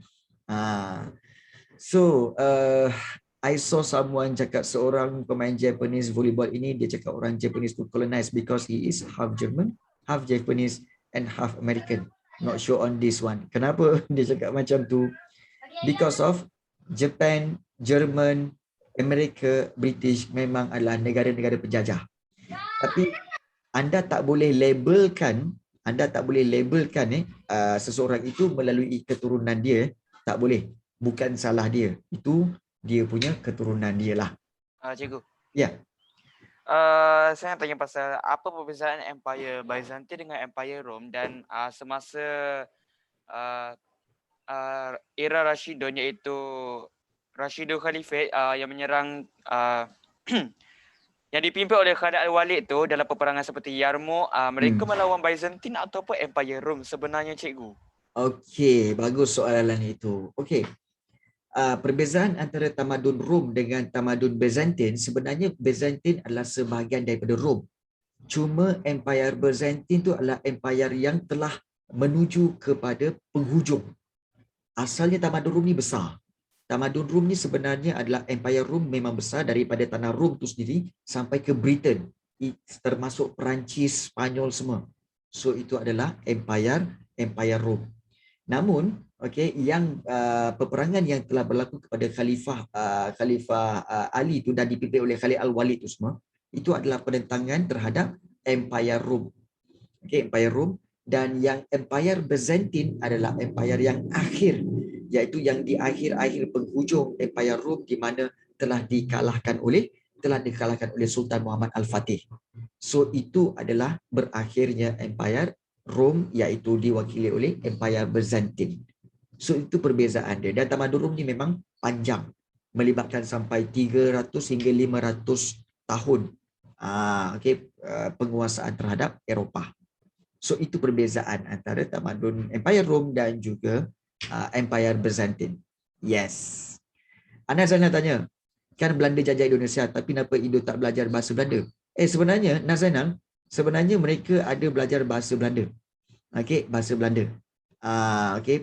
A: I saw someone cakap seorang pemain Japanese volleyball ini, dia cakap orang Japanese to colonize because he is half German, half Japanese and half American. Not sure on this one. Kenapa dia cakap macam tu? Because of Japan, German, Amerika, British memang adalah negara-negara penjajah. Tapi anda tak boleh labelkan seseorang itu melalui keturunan dia. Tak boleh. Bukan salah dia. Itu dia punya keturunan dia lah.
D: Cikgu.
A: Ya.
D: Saya nak tanya pasal apa perbezaan Empire Byzantine dengan Empire Rome dan semasa era Rashidun, iaitu Rashidun Khalifate yang menyerang yang dipimpin oleh Khalid Al-Walid tu dalam peperangan seperti Yarmouk, mereka melawan Byzantine ataupun Empire Rome sebenarnya, cikgu?
A: Okey, bagus soalan itu. Okey. Perbezaan antara tamadun Rom dengan tamadun Byzantine, sebenarnya Byzantine adalah sebahagian daripada Rom. Cuma Empire Byzantine itu adalah empire yang telah menuju kepada penghujung. Asalnya tamadun Rom ni besar. Tamadun Rom ni sebenarnya adalah Empire Rom memang besar daripada tanah Rom tu sendiri sampai ke Britain, termasuk Perancis, Spanyol semua. So itu adalah Empire Rom. Namun, yang peperangan yang telah berlaku kepada Khalifah Ali itu dan dipimpin oleh Khalid Al-Walid itu semua, itu adalah penentangan terhadap Empire Rome. Empire Rome. Dan yang Empire Byzantine adalah empire yang akhir, iaitu yang di akhir-akhir penghujung Empire Rome, di mana telah dikalahkan oleh Sultan Muhammad Al-Fatih. So itu adalah berakhirnya Empire Rome, iaitu diwakili oleh Empire Byzantine. So itu perbezaan dia. Dan tamadun Rom ni memang panjang, melibatkan sampai 300 hingga 500 tahun penguasaan terhadap Eropah. So itu perbezaan antara tamadun Empire Rome dan juga Empire Byzantine. Yes. Ana Zainal tanya, kan Belanda jajah Indonesia, tapi kenapa Indo tak belajar bahasa Belanda? Sebenarnya Nazainal, sebenarnya mereka ada belajar bahasa Belanda. Bahasa Belanda.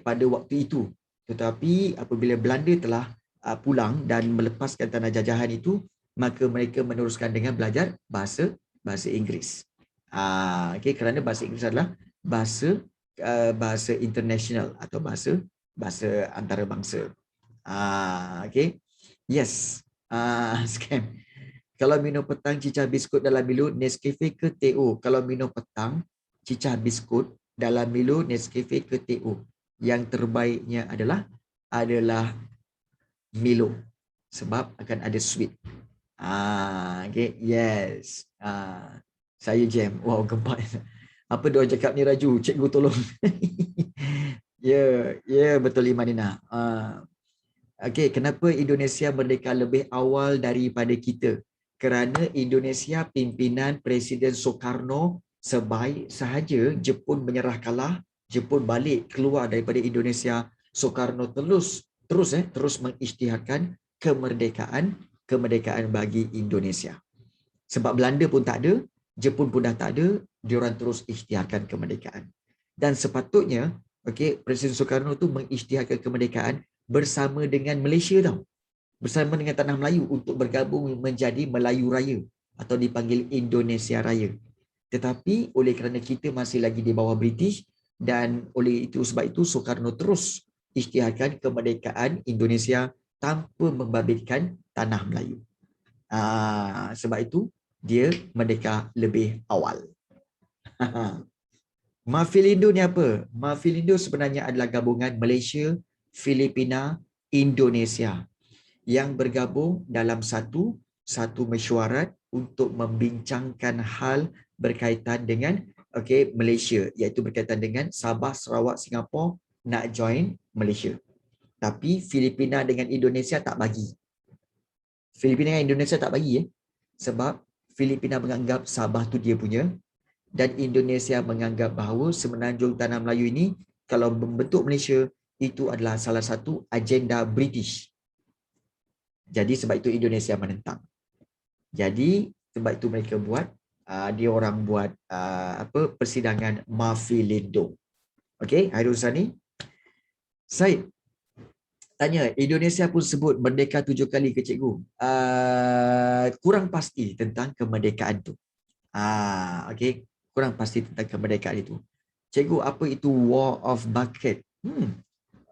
A: Pada waktu itu. Tetapi apabila Belanda telah pulang dan melepaskan tanah jajahan itu, maka mereka meneruskan dengan belajar bahasa Inggeris. Kerana bahasa Inggeris adalah bahasa international atau bahasa antarabangsa. Yes. Scam. Kalau minum petang cicah biskut dalam Milo, Nescafe ke TO? Kalau minum petang cicah biskut dalam Milo, Nescafe ke TO? Yang terbaiknya adalah Milo, sebab akan ada sweet. Yes. Saya jam. Wow, gempak. Apa dia orang cakap ni, Raju? Cikgu tolong. Ya, betul Imanina. Kenapa Indonesia merdeka lebih awal daripada kita? Kerana Indonesia pimpinan Presiden Soekarno sebaik sahaja Jepun menyerah kalah, Jepun balik keluar daripada Indonesia, Soekarno terus mengisytiharkan kemerdekaan bagi Indonesia. Sebab Belanda pun tak ada, Jepun pun dah tak ada, diorang terus isytiharkan kemerdekaan. Dan sepatutnya, Presiden Soekarno tu mengisytiharkan kemerdekaan bersama dengan Malaysia tau. Bersama dengan Tanah Melayu untuk bergabung menjadi Melayu Raya atau dipanggil Indonesia Raya. Tetapi oleh kerana kita masih lagi di bawah British dan sebab itu Soekarno terus isytiharkan kemerdekaan Indonesia tanpa membabitkan Tanah Melayu. Sebab itu dia merdeka lebih awal. Mafilindo ni apa? Mafilindo sebenarnya adalah gabungan Malaysia, Filipina, Indonesia yang bergabung dalam satu mesyuarat untuk membincangkan hal berkaitan dengan Malaysia, iaitu berkaitan dengan Sabah, Sarawak, Singapura nak join Malaysia. Tapi Filipina dengan Indonesia tak bagi. Filipina dengan Indonesia tak bagi sebab Filipina menganggap Sabah tu dia punya dan Indonesia menganggap bahawa Semenanjung Tanah Melayu ini kalau membentuk Malaysia itu adalah salah satu agenda British. Jadi sebab itu Indonesia menentang. Jadi sebab itu mereka buat dia orang buat persidangan Mafilindo. Okey, Hairul Sani. Said tanya, Indonesia pun sebut merdeka 7 kali ke cikgu. Kurang pasti tentang kemerdekaan tu. Okey, kurang pasti tentang kemerdekaan itu. Cikgu, apa itu War of Bucket?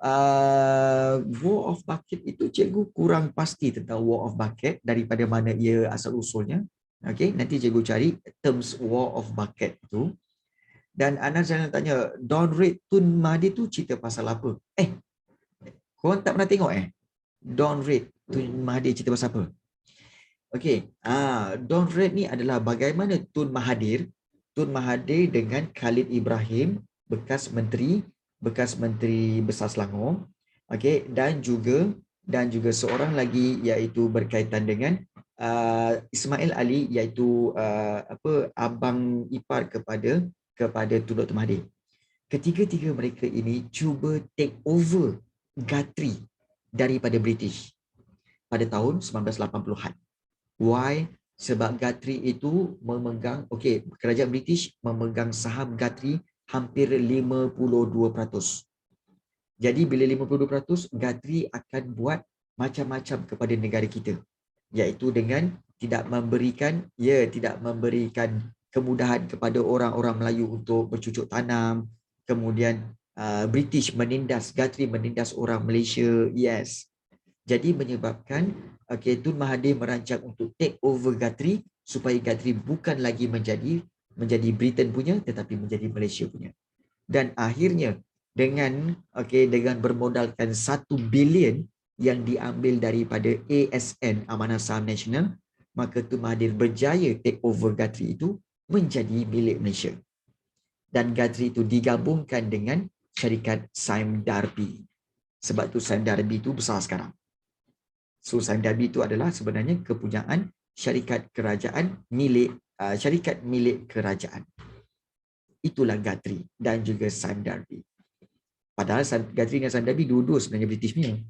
A: War of Bucket itu cikgu kurang pasti tentang War of Bucket daripada mana ia asal usulnya. Okey, nanti cikgu cari terms War of Bucket itu. Dan Anas jangan tanya, Don Reid Tun Mahathir tu cerita pasal apa? Korang tak pernah tengok Don Reid Tun Mahathir cerita pasal apa? Okey, Don Reid ni adalah bagaimana Tun Mahathir dengan Khalid Ibrahim, bekas menteri Besar Selangor, okey, dan juga seorang lagi iaitu berkaitan dengan Ismail Ali, iaitu abang ipar kepada Tun Dr. Mahathir. Ketiga-tiga mereka ini cuba take over Guthrie daripada British pada tahun 1980-an. Why? Sebab Guthrie itu memegang, kerajaan British memegang saham Guthrie hampir 52%. Jadi bila 52%, Guthrie akan buat macam-macam kepada negara kita, iaitu dengan tidak memberikan kemudahan kepada orang-orang Melayu untuk bercucuk tanam. Kemudian British Guthrie menindas orang Malaysia. Yes. Jadi menyebabkan Tun Mahathir merancang untuk take over Guthrie supaya Guthrie bukan lagi menjadi Britain punya tetapi menjadi Malaysia punya. Dan akhirnya dengan bermodalkan 1 bilion yang diambil daripada ASN, Amanah Saham Nasional, maka Tun Mahathir berjaya take over Guthrie itu menjadi milik Malaysia. Dan Guthrie itu digabungkan dengan syarikat Sime Darby. Sebab tu Sime Darby itu besar sekarang. So Sime Darby itu adalah sebenarnya kepunyaan syarikat milik kerajaan. Itulah Guthrie dan juga Sime Darby. Padahal Guthrie dan Sime Darby dua-dua sebenarnya British punya.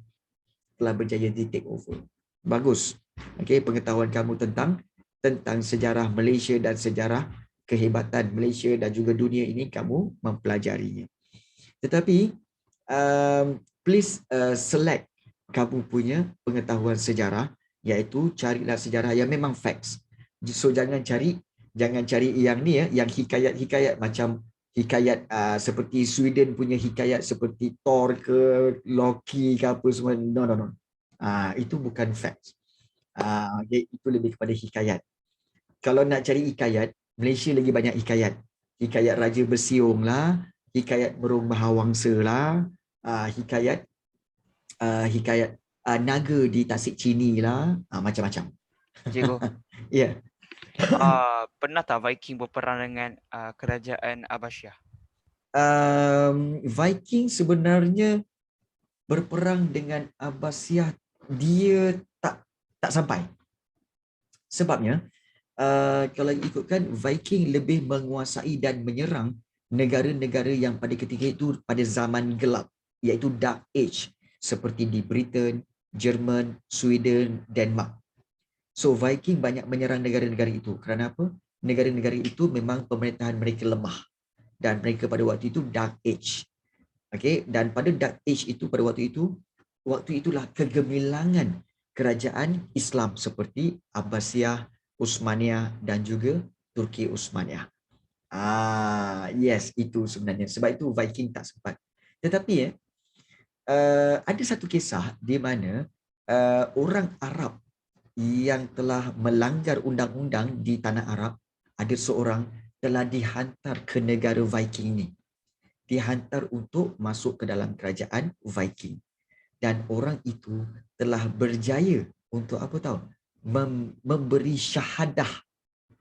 A: Telah berjaya di take over. Bagus. Pengetahuan kamu tentang sejarah Malaysia dan sejarah kehebatan Malaysia dan juga dunia ini kamu mempelajarinya. Tetapi please select kamu punya pengetahuan sejarah, iaitu carilah sejarah yang memang facts. So jangan cari yang ni yang hikayat-hikayat macam hikayat seperti Sweden punya hikayat seperti Thor ke Loki ke apa semua. No. Itu bukan facts. Itu lebih kepada hikayat. Kalau nak cari hikayat, Malaysia lagi banyak hikayat. Hikayat Raja Bersiung lah, hikayat Merung Bahawangsa lah, hikayat naga di Tasik Chini lah, macam-macam.
D: Cikgu,
A: Ya.
D: pernah tak Viking berperang dengan kerajaan Abbasiyah?
A: Viking sebenarnya berperang dengan Abbasiyah, dia tak sampai. Sebabnya kalau ikutkan, Viking lebih menguasai dan menyerang negara-negara yang pada ketika itu pada zaman gelap, iaitu Dark Age, seperti di Britain, Jerman, Sweden, Denmark. So Viking banyak menyerang negara-negara itu. Kerana apa? Negara-negara itu memang pemerintahan mereka lemah dan mereka pada waktu itu Dark Age. Dan pada Dark Age itu, pada waktu itulah kegemilangan kerajaan Islam seperti Abbasiyah, Uthmaniyah dan juga Turki Uthmaniyah. Yes, itu sebenarnya. Sebab itu Viking tak sempat. Tetapi ada satu kisah di mana orang Arab yang telah melanggar undang-undang di tanah Arab, ada seorang telah dihantar ke negara Viking ni. Dihantar untuk masuk ke dalam kerajaan Viking. Dan orang itu telah berjaya untuk apa tahu? Memberi syahadah.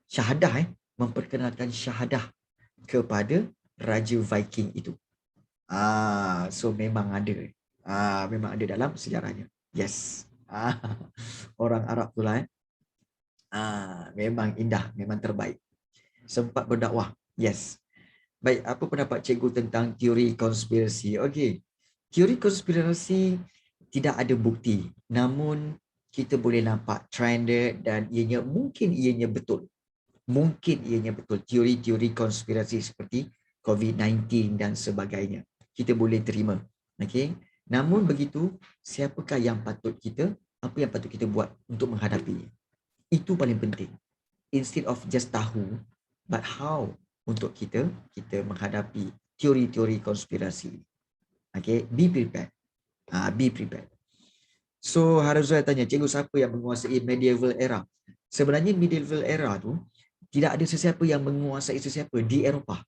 A: Syahadah memperkenalkan syahadah kepada Raja Viking itu. So memang ada. Memang ada dalam sejarahnya. Yes. Orang Arab tu lah. Memang indah, memang terbaik. Sempat berdakwah. Yes. Baik, apa pendapat cikgu tentang teori konspirasi? Okey. Teori konspirasi tidak ada bukti. Namun kita boleh nampak trend dia dan mungkin ianya betul. Mungkin ianya betul. Teori-teori konspirasi seperti COVID-19 dan sebagainya. Kita boleh terima. Okey. Namun begitu, siapakah yang patut kita, apa yang patut kita buat untuk menghadapinya? Itu paling penting. Instead of just tahu, but how untuk kita menghadapi teori-teori konspirasi. Okay, be prepared. Be prepared. So, Harazul tanya, cikgu siapa yang menguasai medieval era? Sebenarnya medieval era tu, tidak ada sesiapa yang menguasai sesiapa di Eropah.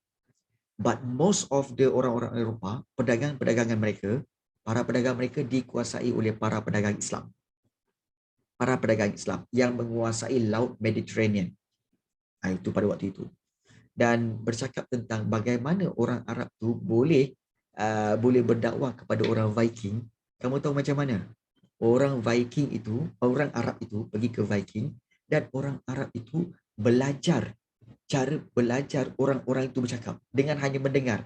A: But most of the orang-orang Eropah, pedagang-pedagangan mereka, para pedagang mereka dikuasai oleh para pedagang Islam. Para pedagang Islam yang menguasai Laut Mediterranean. Itu pada waktu itu. Dan bercakap tentang bagaimana orang Arab tu boleh berdakwah kepada orang Viking. Kamu tahu macam mana? Orang Viking itu, orang Arab itu pergi ke Viking dan orang Arab itu belajar cara belajar orang-orang itu bercakap dengan hanya mendengar.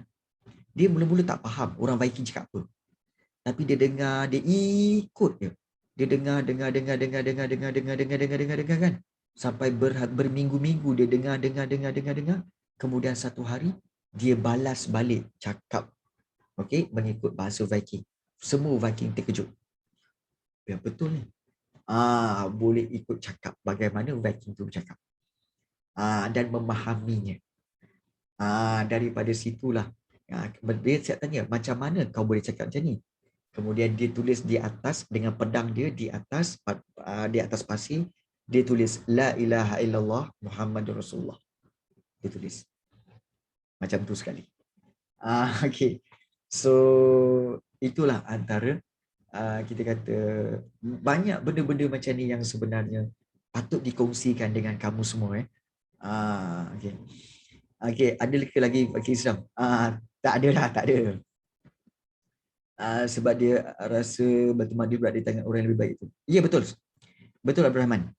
A: Dia mula-mula tak faham orang Viking cakap apa. Tapi dia dengar, dia ikut je. Dia dengar kan. Sampai berminggu-minggu dia dengar. Kemudian satu hari dia balas balik cakap, okey, mengikut bahasa Viking. Semua Viking terkejut. Ya betul ni. Boleh ikut cakap bagaimana Viking tu bercakap. Dan memahaminya. Daripada situlah dia siap tanya, macam mana kau boleh cakap macam ni? Kemudian dia tulis di atas dengan pedang dia di atas pasir, dia tulis la ilaha illallah Muhammadur Rasulullah. Dia tulis. Macam tu sekali. Okay. So itulah antara kita kata banyak benda-benda macam ni yang sebenarnya patut dikongsikan dengan kamu semua. Okay. Okay, ada lagi bagi Islam? Tak ada lah, tak ada. Sebab dia rasa Batu Maqdis berada di tangan orang yang lebih baik itu. Ya, betul. Betul, Abdul Rahman.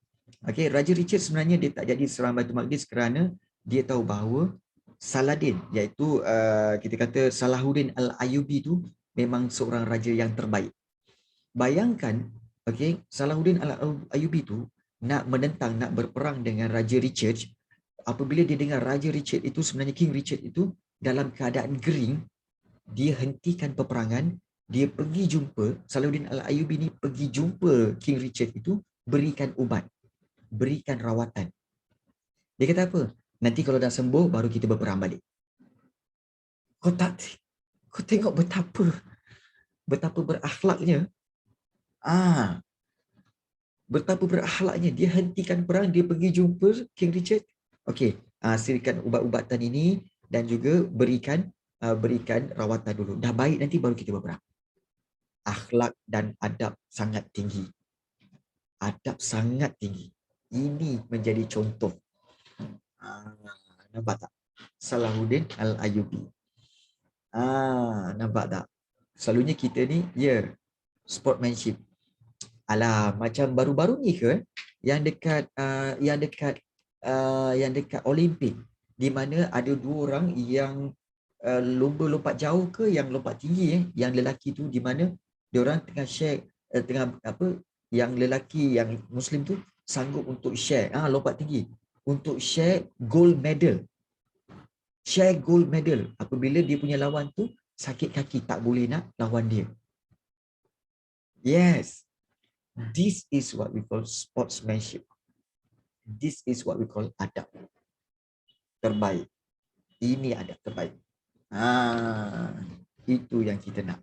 A: Okay, Raja Richard sebenarnya dia tak jadi serang Batu Maqdis kerana dia tahu bahawa Saladin, iaitu kita kata Salahuddin Al-Ayyubi itu memang seorang raja yang terbaik. Bayangkan, okay, Salahuddin Al-Ayyubi itu nak menentang, nak berperang dengan Raja Richard. Apabila dia dengar Raja Richard itu, sebenarnya King Richard itu dalam keadaan gering, dia hentikan peperangan, dia pergi jumpa, Salahuddin Al-Ayyubi ni pergi jumpa King Richard itu, berikan ubat, berikan rawatan. Dia kata apa? Nanti kalau dah sembuh, baru kita berperang balik. Kau tengok betapa berakhlaknya. Betapa berakhlaknya. Dia hentikan perang, dia pergi jumpa King Richard. Okey, silakan ubat-ubatan ini dan juga berikan rawatan dulu. Dah baik nanti baru kita berperang. Akhlak dan adab sangat tinggi. Adab sangat tinggi. Ini menjadi contoh. Nampak tak? Salahuddin Al-Ayyubi. Nampak tak? Selalunya kita ni, sportsmanship. Alah, macam baru-baru ni ke? Yang dekat Olimpik, di mana ada dua orang yang lomba lompat jauh ke yang lompat tinggi, yang lelaki tu, di mana diorang tengah share yang lelaki yang Muslim tu sanggup untuk share lompat tinggi, untuk share gold medal. Share gold medal apabila dia punya lawan tu sakit kaki, tak boleh nak lawan dia. Yes. This is what we call sportsmanship. This is what we call adab. Terbaik. Ini adab terbaik. Itu yang kita nak.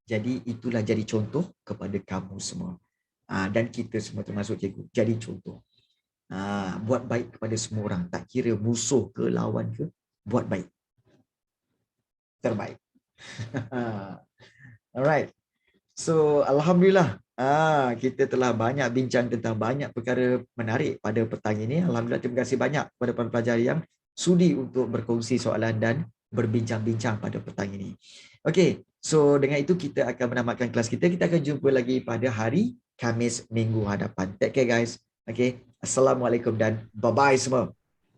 A: Jadi itulah jadi contoh kepada kamu semua. Dan kita semua termasuk cikgu. Jadi contoh. Buat baik kepada semua orang. Tak kira musuh ke lawan ke. Buat baik. Terbaik. Alright. So, Alhamdulillah. Kita telah banyak bincang tentang banyak perkara menarik pada petang ini. Alhamdulillah, terima kasih banyak kepada para pelajar yang sudi untuk berkongsi soalan dan berbincang-bincang pada petang ini. Okey, so dengan itu kita akan menamatkan kelas kita. Kita akan jumpa lagi pada hari Khamis minggu hadapan. Take care guys. Okey, Assalamualaikum dan bye-bye semua.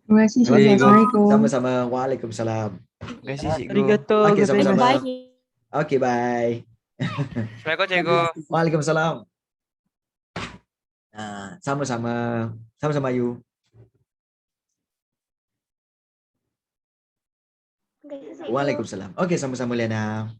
C: Terima kasih cikgu.
D: Cikgu.
C: Assalamualaikum.
A: Sama-sama. Waalaikumsalam.
D: Terima kasih cikgu.
B: Arigato.
A: Okey, sama-sama.
E: Bye.
A: Okey, bye.
D: Assalamualaikum cikgu.
A: Waalaikumsalam. Sama-sama. Sama-sama Ayu. Waalaikumsalam. Okey, sama-sama Liana.